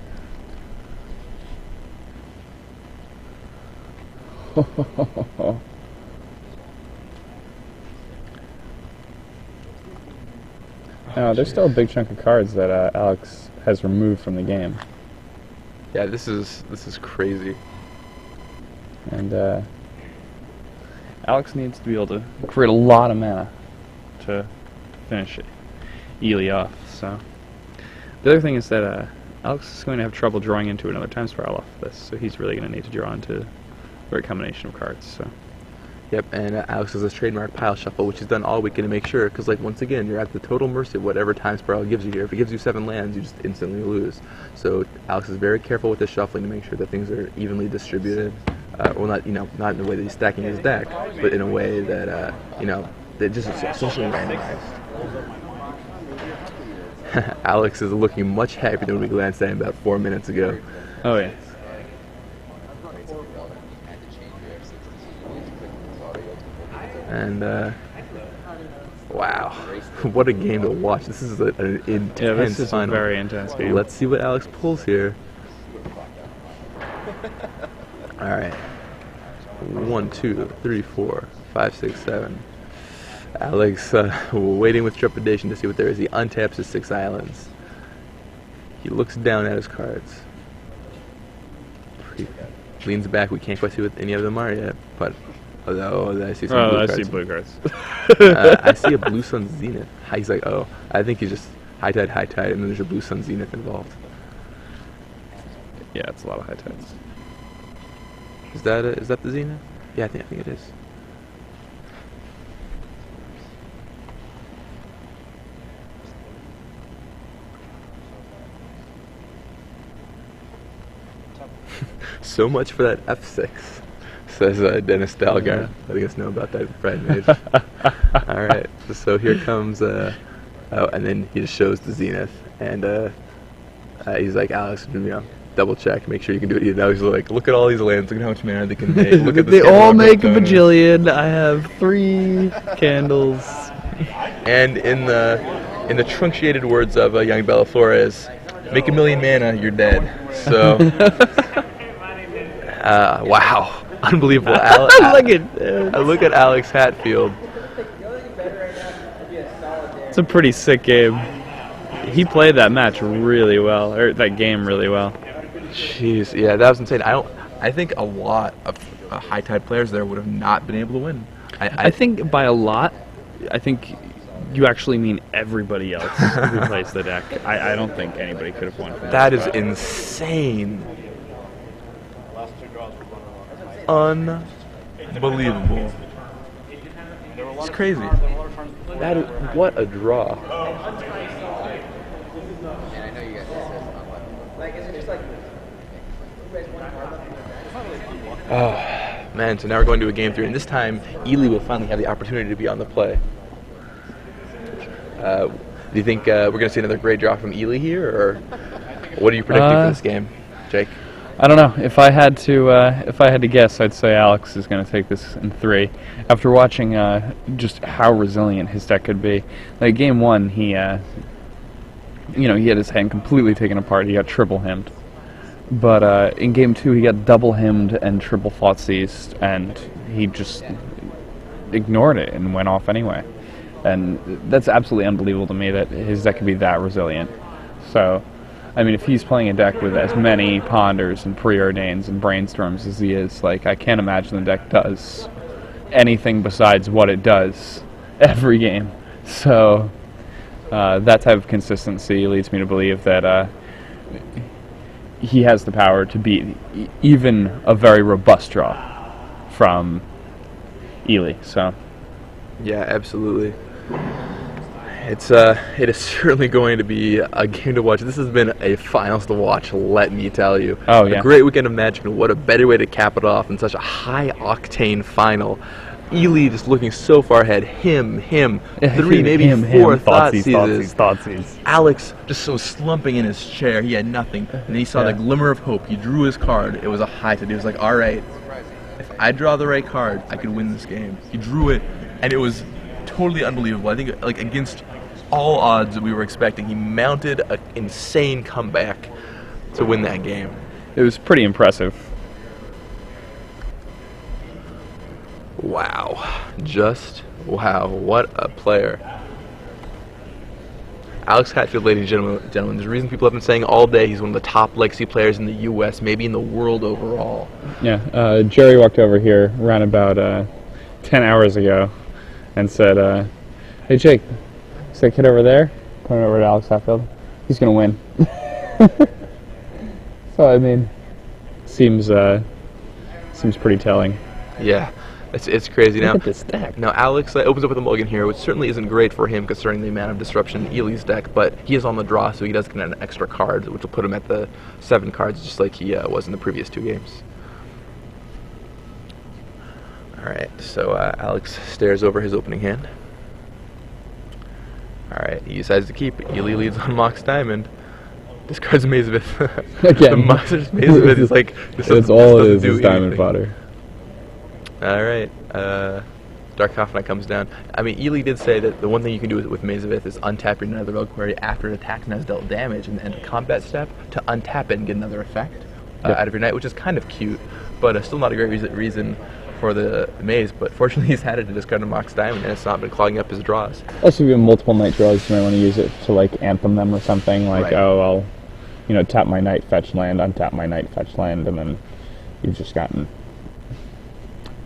Now, there's still a big chunk of cards that Alex has removed from the game. Yeah, this is crazy. And Alex needs to be able to create a lot of mana to finish Ely off. So the other thing is that Alex is going to have trouble drawing into another time spiral off this, so he's really going to need to draw into a great combination of cards. So. Yep, and Alex has his trademark pile shuffle, which he's done all weekend to make sure, because, like, once again, you're at the total mercy of whatever time spiral gives you here. If it gives you 7 lands, you just instantly lose. So Alex is very careful with the shuffling to make sure that things are evenly distributed. Well, not in the way that he's stacking his deck, but in a way that that just is socially randomized. Alex is looking much happier than we glanced at him about 4 minutes ago. Oh yeah. And wow, what a game to watch! This is an intense Yeah, this is final. a very intense game. Let's see what Alex pulls here. All right, 1, 2, 3, 4, 5, 6, 7. Alex, waiting with trepidation to see what there is. He untaps his 6 islands. He looks down at his cards. He leans back. We can't quite see what any of them are yet, but I see some blue I cards. see blue cards. I see a Blue Sun Zenith. He's like, oh, I think he's just high tide, and then there's a Blue Sun Zenith involved. Yeah, it's a lot of high tides. Is that the Zenith? Yeah, I think it is. So much for that F6. says Dennis Stalgar. Letting us know about that Friday Mage. All right, so here comes, and then he just shows the Zenith, and he's like, Alex, double check, make sure you can do it. Now he's like, look at all these lands, look at how much mana they can make. Look at They all make a bajillion. I have 3 candles. And in the truncated words of young Bella Flores, make 1,000,000 mana, you're dead. So, wow, unbelievable. Look at Alex Hatfield. It's a pretty sick game. He played that match really well, or that game really well. Jeez, yeah, that was insane. I think a lot of high tide players there would have not been able to win. I think by a lot, I think you actually mean everybody else who plays the deck. I don't think anybody could have won from that. That is insane. Unbelievable. It's crazy. What a draw. Oh, man, so now we're going to a game 3, and this time, Ely will finally have the opportunity to be on the play. Do you think we're going to see another great draw from Ely here, or what are you predicting for this game, Jake? I don't know. If I had to guess, I'd say Alex is going to take this in 3. After watching just how resilient his deck could be, like game 1, he had his hand completely taken apart. He got triple hemmed. But in game 2, he got double hemmed and triple thought seized, and he just ignored it and went off anyway. And that's absolutely unbelievable to me that his deck could be that resilient. So, I mean, if he's playing a deck with as many ponders and preordains and brainstorms as he is, like, I can't imagine the deck does anything besides what it does every game. So, that type of consistency leads me to believe that he has the power to beat even a very robust draw from Ely. So, yeah, absolutely. It is certainly going to be a game to watch. This has been a finals to watch, let me tell you. Oh, yeah. A great weekend of Magic, and what a better way to cap it off in such a high-octane final. Ely just looking so far ahead. Him, 3, maybe 4 Thoughtseize. Alix just so slumping in his chair. He had nothing. And then he saw the glimmer of hope. He drew his card. It was a high tide. He was like, all right, if I draw the right card, I could win this game. He drew it, and it was totally unbelievable. I think, like, against all odds that we were expecting, he mounted an insane comeback to win that game. It was pretty impressive. Wow. Just wow. What a player. Alex Hatfield, ladies and gentlemen, there's a reason people have been saying all day he's one of the top legacy players in the U.S., maybe in the world overall. Yeah, Jerry walked over here around about 10 hours ago and said, hey, Jake, is that kid over there? Pointing over to Alex Hatfield. He's going to win. So, I mean, seems pretty telling. Yeah. It's crazy. Look at this deck. Now Alex opens up with a mulligan here, which certainly isn't great for him considering the amount of disruption in Ely's deck, but he is on the draw, so he does get an extra card, which will put him at the 7 cards, just like he was in the previous 2 games. Alright, so Alex stares over his opening hand. Alright, he decides to keep it. Ely leads on Mox Diamond. Discards a Mazevith. Again. The Mox's Mazevith is like, That's all it is diamond fodder. Alright, Dark Confidant comes down. I mean, Ely did say that the one thing you can do with Mazevith is untap your Nether Reliquary after an attack has dealt damage in the end of combat step to untap it and get another effect out of your knight, which is kind of cute, but still not a great reason for the maze. But fortunately, he's had it to discard a Mox Diamond, and it's not been clogging up his draws. Also, if you have multiple knight draws, you might want to use it to, like, anthem them or something, like, oh, I'll, tap my knight, fetch land, untap my knight, fetch land, and then you've just gotten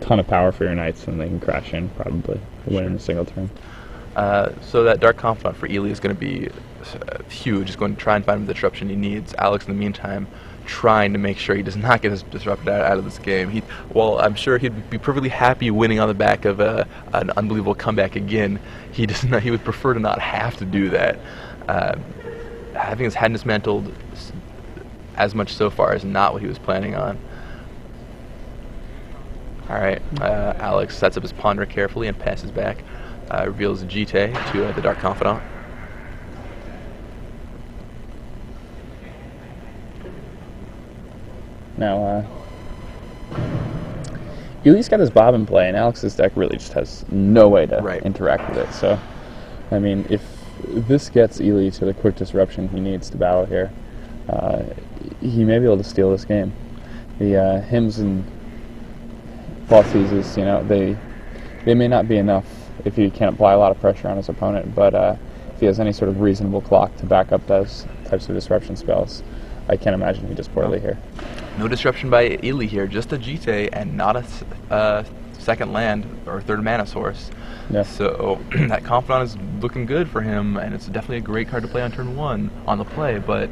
ton of power for your knights, and they can crash in, probably, win in a single turn. So that Dark Confidant for Ely is going to be huge. He's going to try and find him the disruption he needs. Alex, in the meantime, trying to make sure he does not get disrupted out of this game. While I'm sure he'd be perfectly happy winning on the back of an unbelievable comeback again, he would prefer to not have to do that. Having his head dismantled as much so far is not what he was planning on. Alright, Alix sets up his ponder carefully and passes back. Reveals Jite to the Dark Confidant. Now, Ely's got his Bob in play, and Alix's deck really just has no way to interact with it. So, I mean, if this gets Ely to the quick disruption he needs to battle here, he may be able to steal this game. The hymns and Thoughtseize, they may not be enough if he can't apply a lot of pressure on his opponent, but if he has any sort of reasonable clock to back up those types of disruption spells, I can't imagine he does poorly here. No disruption by Ely here, just a Jite and not a second land or third mana source. Yeah. So that Confidant is looking good for him, and it's definitely a great card to play on turn 1 on the play, but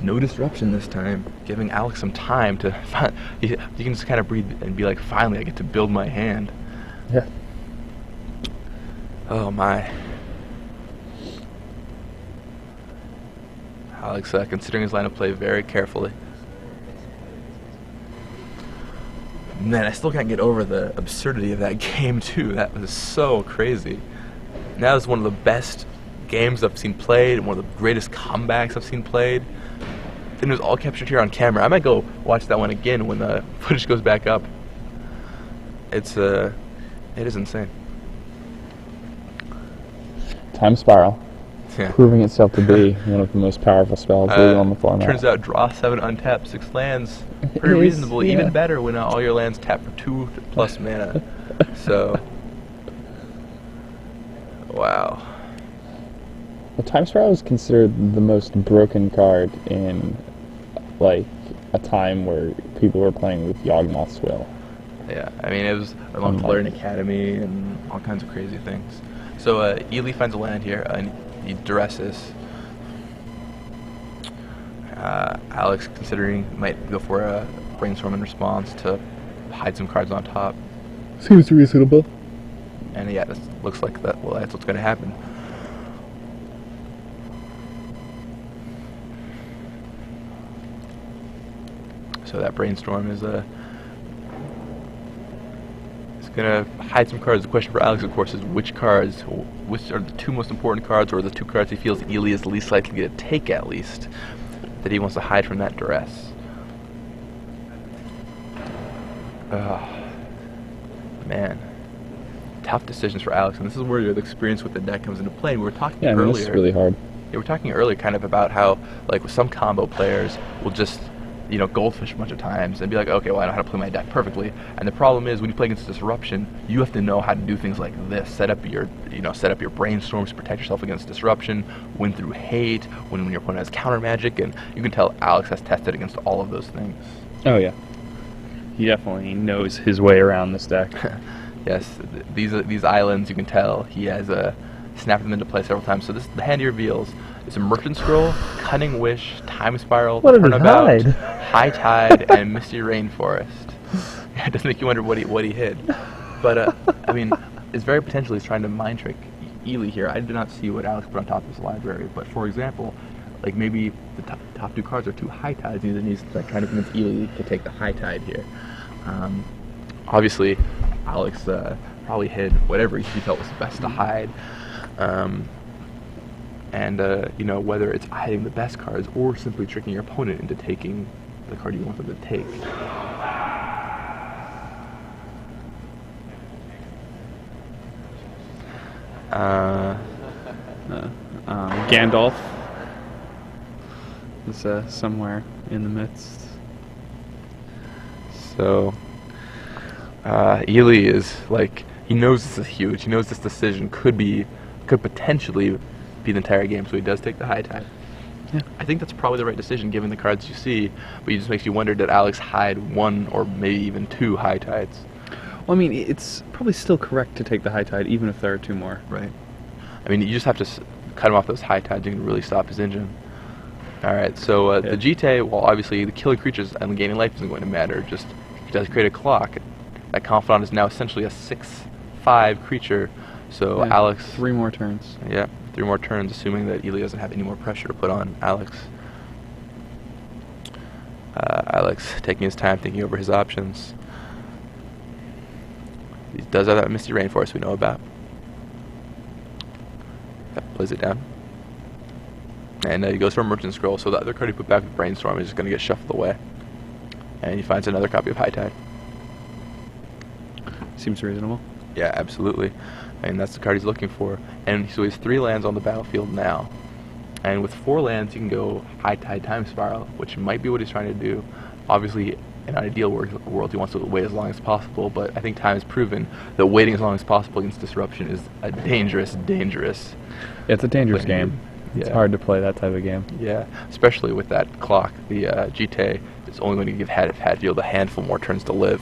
no disruption this time, giving Alix some time to find, you can just kind of breathe and be like, finally I get to build my hand. Yeah. Oh my. Alix considering his line of play very carefully. Man, I still can't get over the absurdity of that game too. That was so crazy. That was one of the best games I've seen played, one of the greatest comebacks I've seen played. And it was all captured here on camera. I might go watch that one again when the footage goes back up. It is insane. Time Spiral. Yeah. Proving itself to be one of the most powerful spells legal on the format. Turns out draw 7 untapped, 6 lands. Pretty reasonable, even better when all your lands tap for 2+ mana. So, wow. The Time Spiral is considered the most broken card in, like, a time where people were playing with Yawgmoth's Will. Yeah, I mean, it was along Valerian Academy and all kinds of crazy things. So, Ely finds a land here, and he duresses. Alix, considering, might go for a Brainstorm in response to hide some cards on top. Seems reasonable. And yeah, this looks like that. Well, that's what's going to happen. So that Brainstorm is going to hide some cards. The question for Alix, of course, is which are the 2 most important cards, or the 2 cards he feels Ely is least likely to take, at least, that he wants to hide from that duress. Man. Tough decisions for Alix, and this is where the experience with the deck comes into play. We were talking earlier. This is really hard. Yeah, we were talking earlier kind of about how, like, with some combo players will just, goldfish a bunch of times and be like, okay, well, I know how to play my deck perfectly. And the problem is, when you play against disruption, you have to know how to do things like this. Set up your brainstorms to protect yourself against disruption, win through hate, when your opponent has counter magic, and you can tell Alix has tested against all of those things. Oh, yeah. He definitely knows his way around this deck. Yes, these islands, you can tell he has snapped them into play several times. So the hand he reveals is a Merchant Scroll, Cunning Wish, Time Spiral, Turnabout, High Tide, and Misty Rainforest. It does make you wonder what he hid. But I mean, it's very potentially he's trying to mind trick Ely here. I did not see what Alix put on top of his library, but for example, like maybe the top 2 cards are 2 High Tides, and he's like trying to convince Ely to take the High Tide here. Obviously, Alix probably hid whatever he felt was best to hide. Whether it's hiding the best cards or simply tricking your opponent into taking the card you want them to take. Gandalf is somewhere in the midst. So, Ely is like, he knows this is huge. He knows this decision could potentially be the entire game, so he does take the High Tide. Yeah. I think that's probably the right decision given the cards you see, but it just makes you wonder, did Alix hide 1 or maybe even 2 High Tides? Well, I mean, it's probably still correct to take the High Tide, even if there are 2 more. Right. I mean, you just have to cut him off those High Tides. You can really stop his engine. Alright, so the Jite, well, obviously the killing creatures and the gaining life isn't going to matter, just he does create a clock. That Confidant is now essentially a 6/5 creature, so yeah, Alix... 3 more turns. Yeah, 3 more turns, assuming that Ely doesn't have any more pressure to put on Alix. Alix taking his time, thinking over his options. does have that Misty Rainforest we know about. That plays it down. And he goes for a Merchant Scroll, so the other card he put back with Brainstorm is just going to get shuffled away. And he finds another copy of High Tide. Seems reasonable. Yeah, absolutely. And that's the card he's looking for. And so he has 3 lands on the battlefield now. And with 4 lands, you can go High Tide Time Spiral, which might be what he's trying to do. Obviously, in an ideal world, he wants to wait as long as possible, but I think time has proven that waiting as long as possible against disruption is a dangerous It's a dangerous game. It's hard to play that type of game. Yeah, especially with that clock. The GT is only going to give Hatfield a handful more turns to live.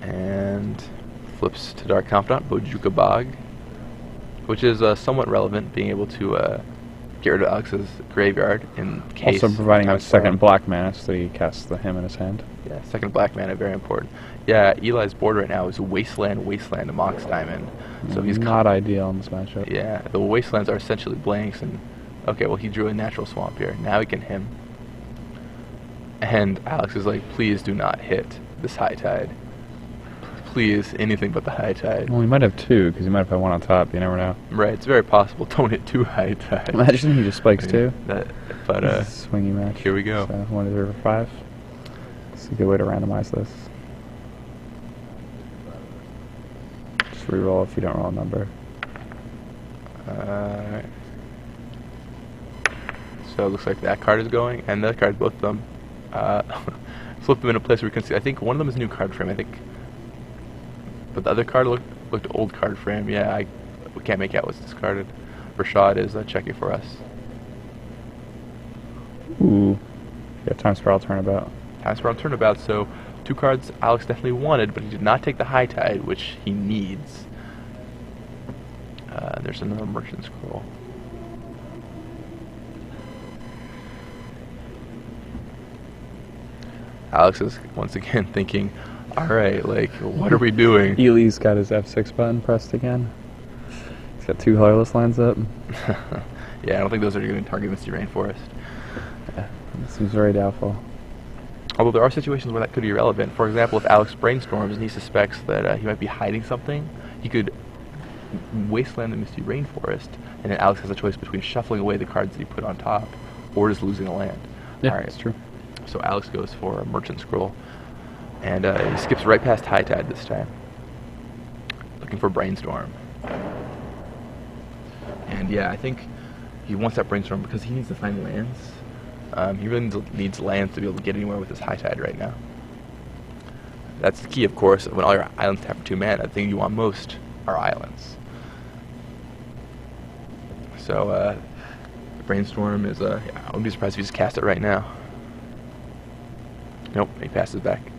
And flips to Dark Confidant, Bojuka Bog, which is somewhat relevant, being able to get rid of Alix's graveyard in case. Also providing a second black mana, so he casts the him in his hand. Yeah, second black mana, very important. Yeah, Eli's board right now is Wasteland, Mox Diamond. So he's not ideal in this matchup. Yeah, the Wastelands are essentially blanks, and okay, well he drew a natural swamp here. Now he can him. And Alix is like, please do not hit this High Tide. Please, anything but the High Tide. Well, he might have 2, because he might have had 1 on top. You never know. Right, it's very possible. Don't hit 2 High Tide. Imagine he just spikes 2. But swingy match. Here we go. So 1 to 0 for 5. It's a good way to randomize this. Just reroll if you don't roll a number. So it looks like that card is going, and that card, both of them. Flip them in a place where we can see. I think one of them is new card frame. I think. But the other card looked old card frame. Yeah, we can't make out what's discarded. Rashad is checking for us. Ooh. Yeah, Time Spiral Turnabout. Time Spiral Turnabout, so 2 cards Alix definitely wanted, but he did not take the High Tide, which he needs. There's another Merchant Scroll. Alix is once again thinking, alright, like, what are we doing? Eli's got his F6 button pressed again. He's got 2 colorless lines up. Yeah, I don't think those are going to target Misty Rainforest. Yeah, it seems very doubtful. Although there are situations where that could be relevant. For example, if Alix brainstorms and he suspects that he might be hiding something, he could Wasteland the Misty Rainforest, and then Alix has a choice between shuffling away the cards that he put on top or just losing a land. Yeah, All right. that's true. So Alix goes for a Merchant Scroll, and he skips right past High Tide this time, looking for Brainstorm. And yeah, I think he wants that Brainstorm because he needs to find lands. He really needs lands to be able to get anywhere with his High Tide right now. That's the key, of course. When all your islands tap for 2 mana, the thing you want most are islands. So Brainstorm is, I wouldn't be surprised if he just cast it right now. Nope, he passes back. You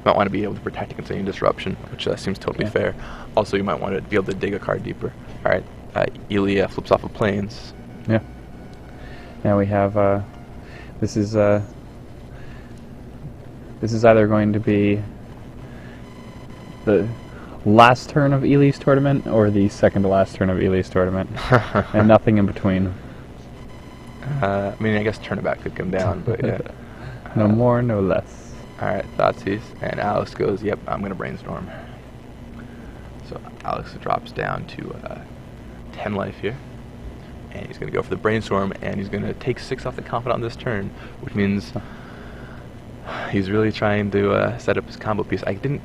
might want to be able to protect against any disruption, which seems totally fair. Also, you might want to be able to dig a card deeper. Alright, Eli flips off of Plains. Yeah. Now we have, this is either going to be the last turn of Eli's tournament or the second to last turn of Eli's tournament, and nothing in between. I mean, I guess Turnabout could come down, but yeah. No more, no less. Alright, Thoughtseize, and Alix goes, yep, I'm going to Brainstorm. So Alix drops down to 10 life here, and he's going to go for the Brainstorm, and he's going to take 6 off the Confidant this turn, which means he's really trying to set up his combo piece. I didn't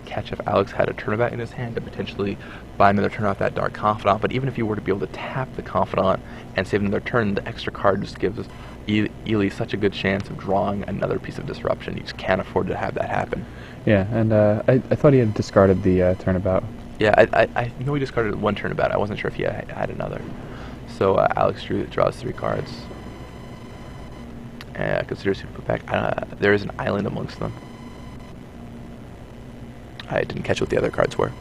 catch if Alix had a Turnabout in his hand to potentially buy another turn off that Dark Confidant, but even if you were to be able to tap the Confidant and save another turn, the extra card just gives Eli such a good chance of drawing another piece of disruption. You just can't afford to have that happen. Yeah, and I thought he had discarded the Turnabout. Yeah, I know he discarded 1 Turnabout. I wasn't sure if he had another. So Alix draws 3 cards. Considers who to put back. There is an island amongst them. I didn't catch what the other cards were.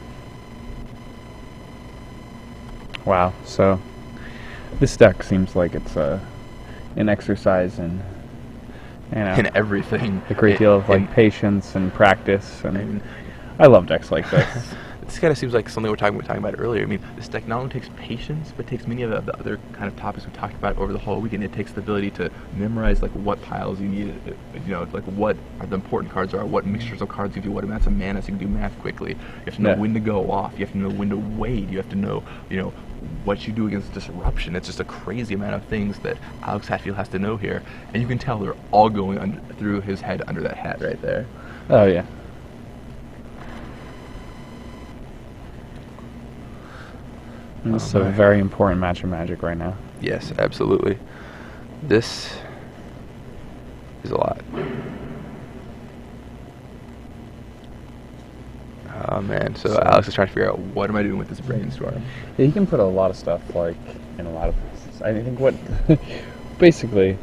Wow, so this deck seems like it's an exercise in, you know, In everything. a great deal of like patience and practice, and I love decks like this. this kind of seems like something we're talking about earlier. I mean, this deck not only takes patience, but takes many of the other kind of topics we talked about over the whole weekend. It takes the ability to memorize like what piles you need, like what are the important cards are, what mixtures of cards give you what amounts of mana, so you can do math quickly. You have to know when to go off. You have to know when to wait. You have to know, what you do against disruption. It's just a crazy amount of things that Alix Hatfield has to know here, and you can tell they're all going through his head under that hat right there. Oh yeah. This is a very important match of Magic right now. Yes, absolutely. This is a lot. Oh man, so Alix is trying to figure out what am I doing with this brainstorm. Yeah, he can put a lot of stuff like in a lot of places. I think what basically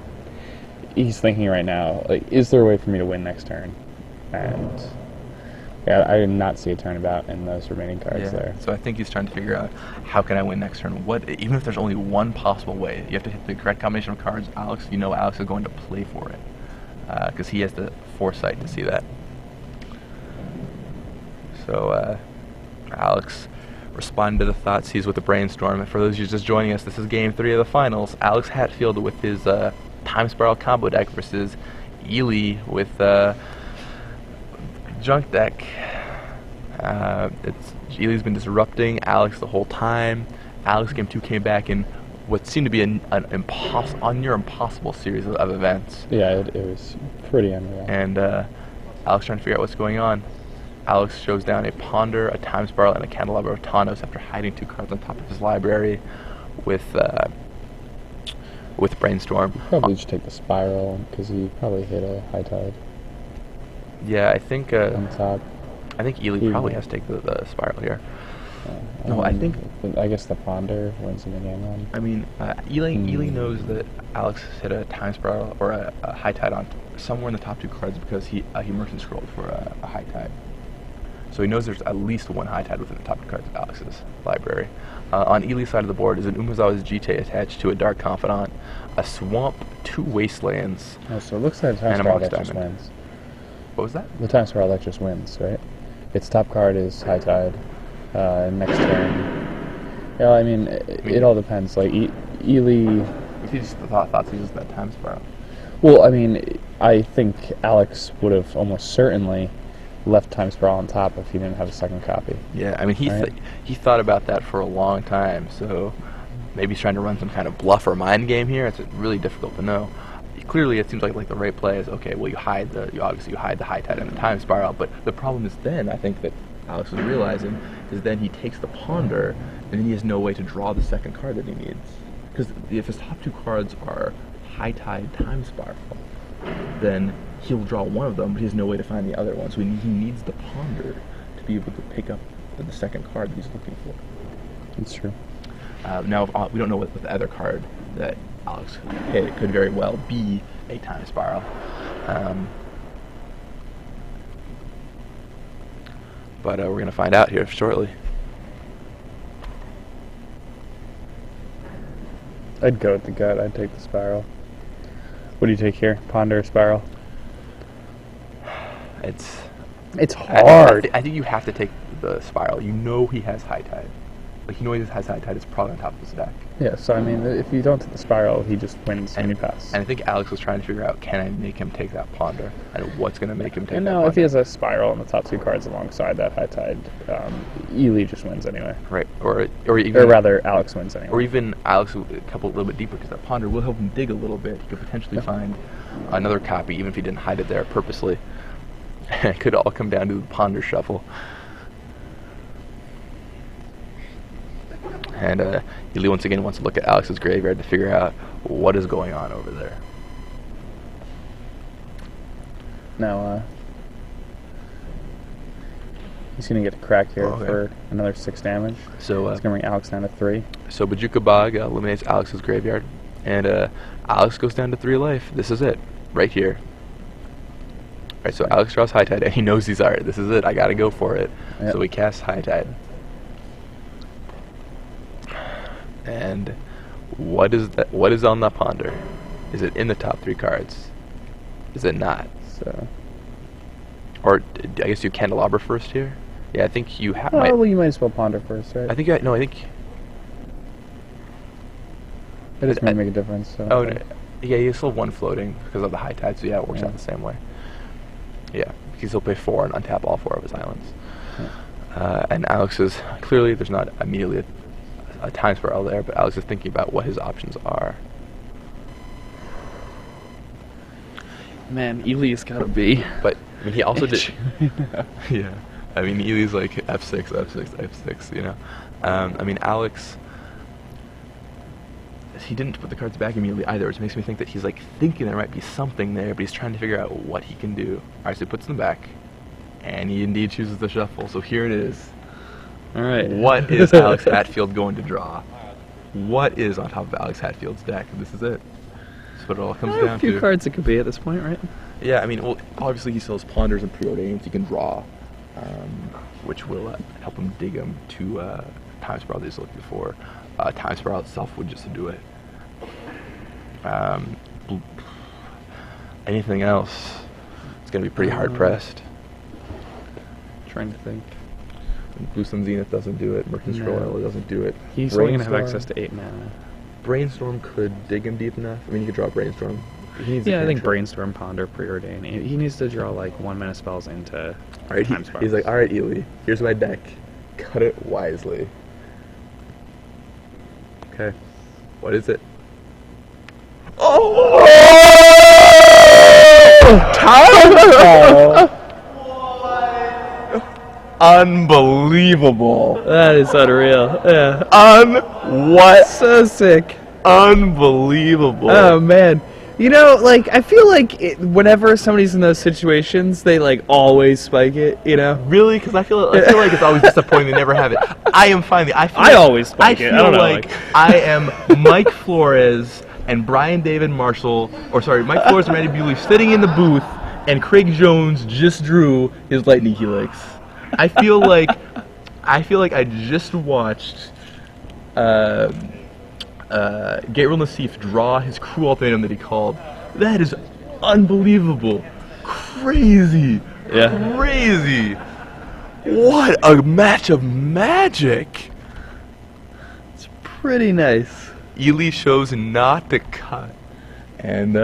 he's thinking right now, like, is there a way for me to win next turn? And yeah, I did not see a turnabout in those remaining cards there. So I think he's trying to figure out how can I win next turn. Even if there's only one possible way, you have to hit the correct combination of cards. Alix is going to play for it because he has the foresight to see that. So Alix responded to the thought seized with the brainstorm. And for those of you just joining us, this is Game 3 of the finals. Alix Hatfield with his Time Spiral combo deck versus Ely with junk deck. Ely's been disrupting Alix the whole time. Alix Game 2 came back in what seemed to be an near impossible series of events. Yeah, it was pretty unreal. And Alix trying to figure out what's going on. Alix shows down a Ponder, a Time Spiral, and a Candelabra of Tawnos after hiding 2 cards on top of his library with Brainstorm. Probably should take the Spiral because he probably hit a High Tide. Yeah, I think on top. I think Ely probably has to take the Spiral here. I guess the Ponder wins in the game then. I mean, Ely knows that Alix hit a Time Spiral or a High Tide on somewhere in the top 2 cards because he Merchant Scrolled for a High Tide. So he knows there's at least one High Tide within the top 2 cards of Alix's library. On Ely's side of the board is an Umezawa's Jite attached to a Dark Confidant, a Swamp, 2 Wastelands, Oh, so it looks like the Time and a Spiral Mox that just Diamond. wins. What was that? The Time Spiral that just wins, right? Its top card is High Tide. Next turn. Yeah, I mean, it all depends. Like, Ely... He just thought he used that Time Spiral. Well, I mean, I think Alix would have almost certainly left Time Spiral on top if he didn't have a second copy. Yeah, I mean, he thought about that for a long time, so maybe he's trying to run some kind of bluff or mind game here. It's really difficult to know. Clearly, it seems like the right play is, okay, well, you obviously hide the High Tide and the Time Spiral, but the problem is then, I think that Alix was realizing, is then he takes the Ponder, and then he has no way to draw the second card that he needs. Because if his top 2 cards are High Tide, Time Spiral, then he'll draw one of them, but he has no way to find the other one. So he needs the Ponder to be able to pick up the second card that he's looking for. That's true. Now, we don't know what the other card that Alix hit. It could very well be a Time Spiral. But we're going to find out here shortly. I'd go with the gut. I'd take the Spiral. What do you take here? Ponder or Spiral? It's hard. I think you have to take the Spiral. You know he has High Tide. Like, you know he has High Tide. It's probably on top of his deck. Yeah, so I mean, if you don't take the Spiral, he just wins when you pass. And I think Alix was trying to figure out, can I make him take that Ponder? And what's going to make him take that No, Ponder? if he has a Spiral on the top 2 cards alongside that High Tide, Ely just wins anyway. Right, or rather, Alix wins anyway. Or even Alix a couple a little bit deeper, because that Ponder will help him dig a little bit. He could potentially find another copy, even if he didn't hide it there purposely. It could all come down to the Ponder shuffle. And Ely once again wants to look at Alix's graveyard to figure out what is going on over there. Now, he's going to get a crack here for another 6 damage. So it's going to bring Alix down to 3. So Bojuka Bog eliminates Alix's graveyard, and Alix goes down to 3 life. This is it, right here. Alright, so Alix draws High Tide, and he knows he's alright. This is it. I got to go for it. Yep. So he casts High Tide. And what is that? What is on the Ponder? Is it in the top 3 cards? Is it not? So, or I guess you Candelabra first here. Yeah, I think you have. Oh, well, you might as well ponder first, right? I think no. I think. It doesn't really make a difference. So Oh, no, yeah, you still have one floating because of the high tide. So yeah, it works out the same way. Yeah, he can still play 4 and untap all 4 of his islands. And Alix is clearly there's not immediately a time spiral there, but Alix is thinking about what his options are. Man, Eli's gotta be. But I mean, he also did. Yeah, I mean, Eli's like f6, f6, f6. You know, I mean, Alix. He didn't put the cards back immediately either, which makes me think that he's like thinking there might be something there, but he's trying to figure out what he can do. Alright, so he puts them back, and he indeed chooses the shuffle. So here it is. Alright. What is Alix Hatfield going to draw? What is on top of Alix Hatfield's deck? This is it. That's what it all comes down to. A few cards it could be at this point, right? Yeah, I mean, well, obviously he still has ponders and preordains he can draw, which will help him dig him to time spiral that he's looking for. Time spiral itself would just do it. Anything else? It's gonna be pretty hard pressed. Trying to think. Blue Sun Zenith doesn't do it. Merchant's Royal doesn't do it. He's only gonna have access to 8 mana. Brainstorm could dig him deep enough. I mean, you could draw Brainstorm. He needs Yeah, I think Brainstorm, Ponder, Preordain. He needs to draw like 1 mana spells into Alright, time spirals. he's like, alright, Ely, here's my deck. Cut it wisely. Okay. What is it? Oh! Time! Unbelievable. That is unreal. Yeah. What? So sick. Unbelievable. Oh man. You know, like I feel like whenever somebody's in those situations, they like always spike it. You know. Really? Because I feel like it's always disappointing they never have it. I am finally. I always spike it. I feel don't know, like I am Mike Flores and Brian David Marshall, Mike Flores and Randy Bewley sitting in the booth, and Craig Jones just drew his lightning helix. I feel like I just watched Gabriel Nassif draw his crew ultimatum that he called. That is unbelievable. Crazy. Yeah. Crazy. What a match of magic. It's pretty nice. Ely chose not to cut. And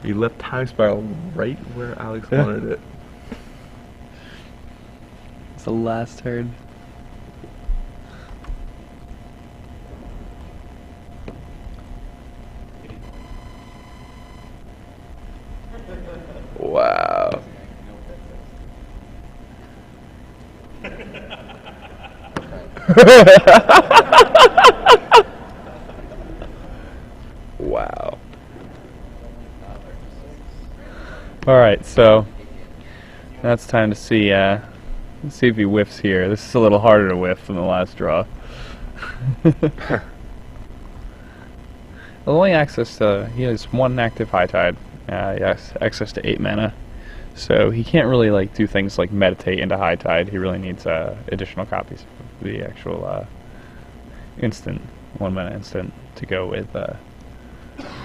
he left Time Spiral right where Alix wanted it. It's the last turn. Wow. Wow. Alright, so that's time to see if he whiffs here. This is a little harder to whiff than the last draw. Only access to, he has 1 active high tide. Yes, access to 8 mana. So he can't really like do things like meditate into high tide. He really needs additional copies of the actual instant, 1 mana instant to go with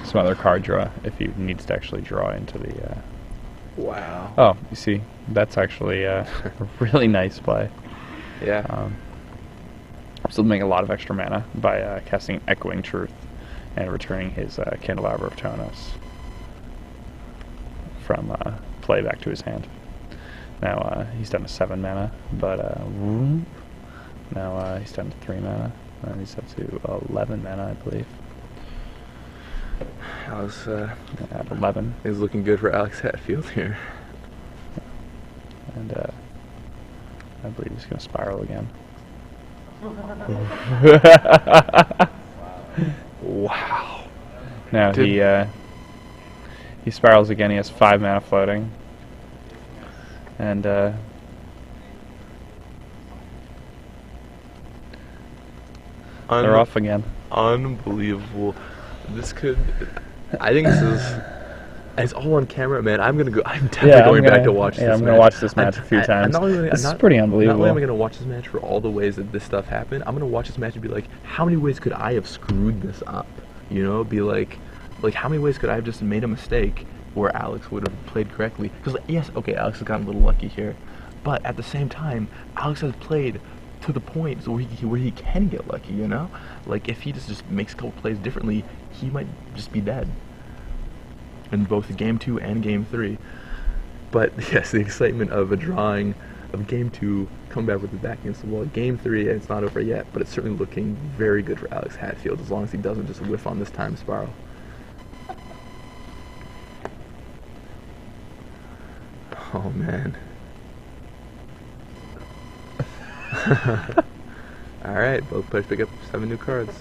some other card draw if he needs to actually draw into the Wow. Oh, you see, that's actually a really nice play. Yeah. Still making a lot of extra mana by casting Echoing Truth and returning his Candelabra of Tonos from play back to his hand. Now he's down to 7 mana, but now he's down to 3 mana, and he's up to 11 mana, I believe. Alix, At 11. is looking good for Alix Hatfield here. And I believe he's going to spiral again. Wow. Now he spirals again. He has 5 mana floating, and they're off again. Unbelievable. This could. I think this is. It's all on camera, man. I'm definitely going back to watch this match. I'm gonna watch this match a few times. This is pretty unbelievable. Not only am I gonna watch this match for all the ways that this stuff happened, I'm gonna watch this match and be like, how many ways could I have screwed this up? You know, be like how many ways could I have just made a mistake where Alix would have played correctly? Because yes, okay, Alix has gotten a little lucky here, But at the same time, Alix has played to the point where he can get lucky, you know? Like, if he just makes a couple plays differently, he might just be dead in both Game 2 and Game 3. But, yes, the excitement of a drawing of Game 2, coming back with his back against the wall. Game 3, it's not over yet, but it's certainly looking very good for Alix Hatfield, as long as he doesn't just whiff on this time spiral. Oh, man. Alright, both players pick up 7 new cards.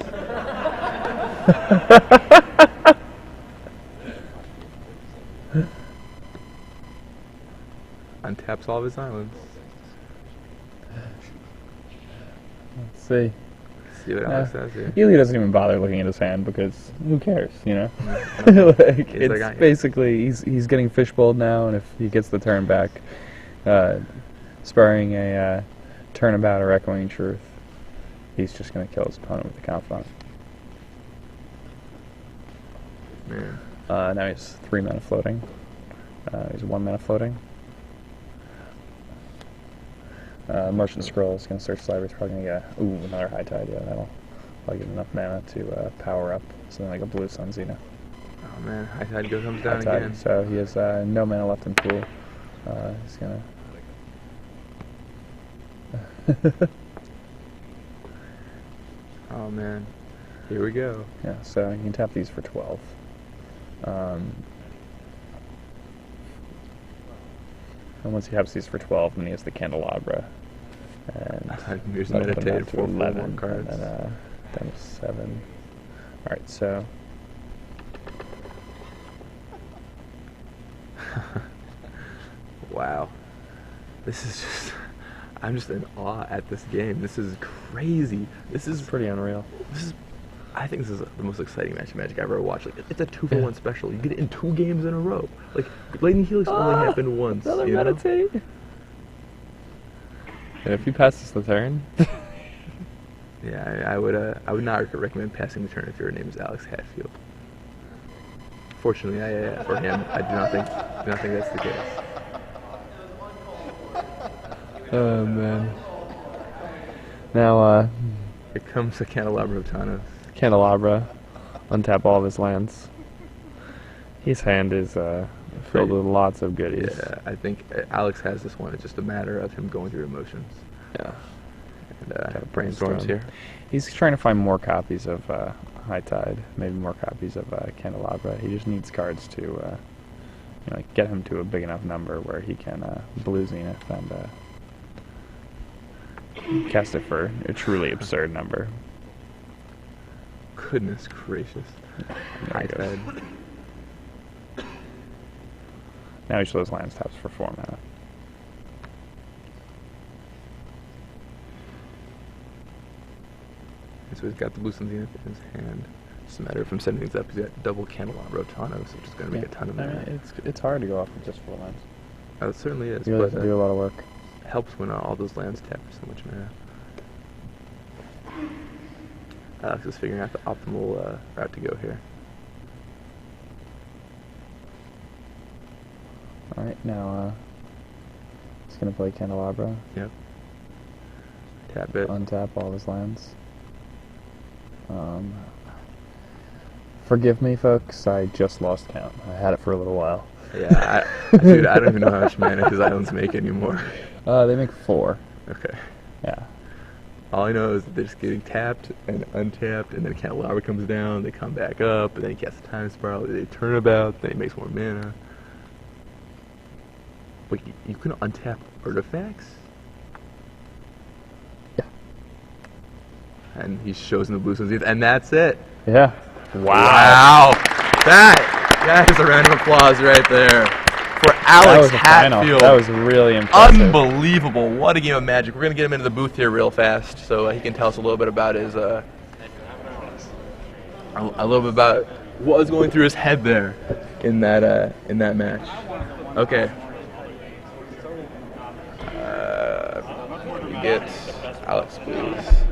Untaps all of his islands. Let's see. See what Alix says here. Ely doesn't even bother looking at his hand because who cares, you know? Like, it's basically he's getting fishbowled now, and if he gets the turn back, spurring a turnabout or echoing truth, he's just going to kill his opponent with the confidant. Man. Now he's 3 mana floating. He's 1 mana floating. Merchant Scroll is going to search the library. It's probably going to get another High Tide. Yeah, that'll probably get enough mana to power up something like a Blue Sun Xena. Oh man, High Tide comes down High Tide. again. So he has no mana left in pool. He's going to... Oh man, here we go. Yeah, so you can tap these for 12. And once he taps these for 12, then he has the Candelabra. And here's that'll put him meditate down to for 11 cards. And then 7. Alright, so... Wow. This is just... I'm just in awe at this game. This is crazy. This is pretty unreal. I think this is the most exciting match of Magic I've ever watched. Like, it's a 2-for-1 special. You get it in 2 games in a row. Like, Lightning Helix only happened once. Another you know? meditate. And if he passes the turn... Yeah, I would not recommend passing the turn if your name is Alix Hatfield. Fortunately, for him, I do not think that's the case. Oh man. Now, Here comes the Candelabra of Thanos. Candelabra, untap all of his lands. His hand is filled with lots of goodies. Yeah, I think Alix has this one. It's just a matter of him going through emotions. Yeah. And brainstorms here. He's trying to find more copies of High Tide, maybe more copies of Candelabra. He just needs cards to get him to a big enough number where he can Blue Zenith and cast it for a truly absurd number. Goodness gracious. High Tide. Now each of those lands taps for 4 mana. So he's got the Blue Sun Zenith in his hand. Just a matter of him setting things up. He's got double Candelabra of Thanos, which is going to make a ton of mana. I mean, it's hard to go off with just 4 lands. Oh, it certainly is. You really but have to do a lot of work. Helps when all those lands tap for so much mana. Alix is figuring out the optimal route to go here. Alright, now he's going to play Candelabra. Yep. Tap it. Untap all his lands. Forgive me, folks, I just lost count. I had it for a little while. Yeah, dude, I don't even know how much mana his islands make anymore. They make 4. Okay. Yeah. All I know is that they're just getting tapped and untapped, and then Candelabra comes down, they come back up, and then he casts a time spiral, they turn about, then he makes more mana. Wait, you can untap artifacts? Yeah. And he shows him the Blue Sun Zenith, and that's it. Yeah. Wow. That is a round of applause right there for Alix Hatfield. That was really impressive. Unbelievable. What a game of Magic. We're going to get him into the booth here real fast so he can tell us a little bit about his a little bit about what was going through his head there in that match. Okay. We get Alix, please.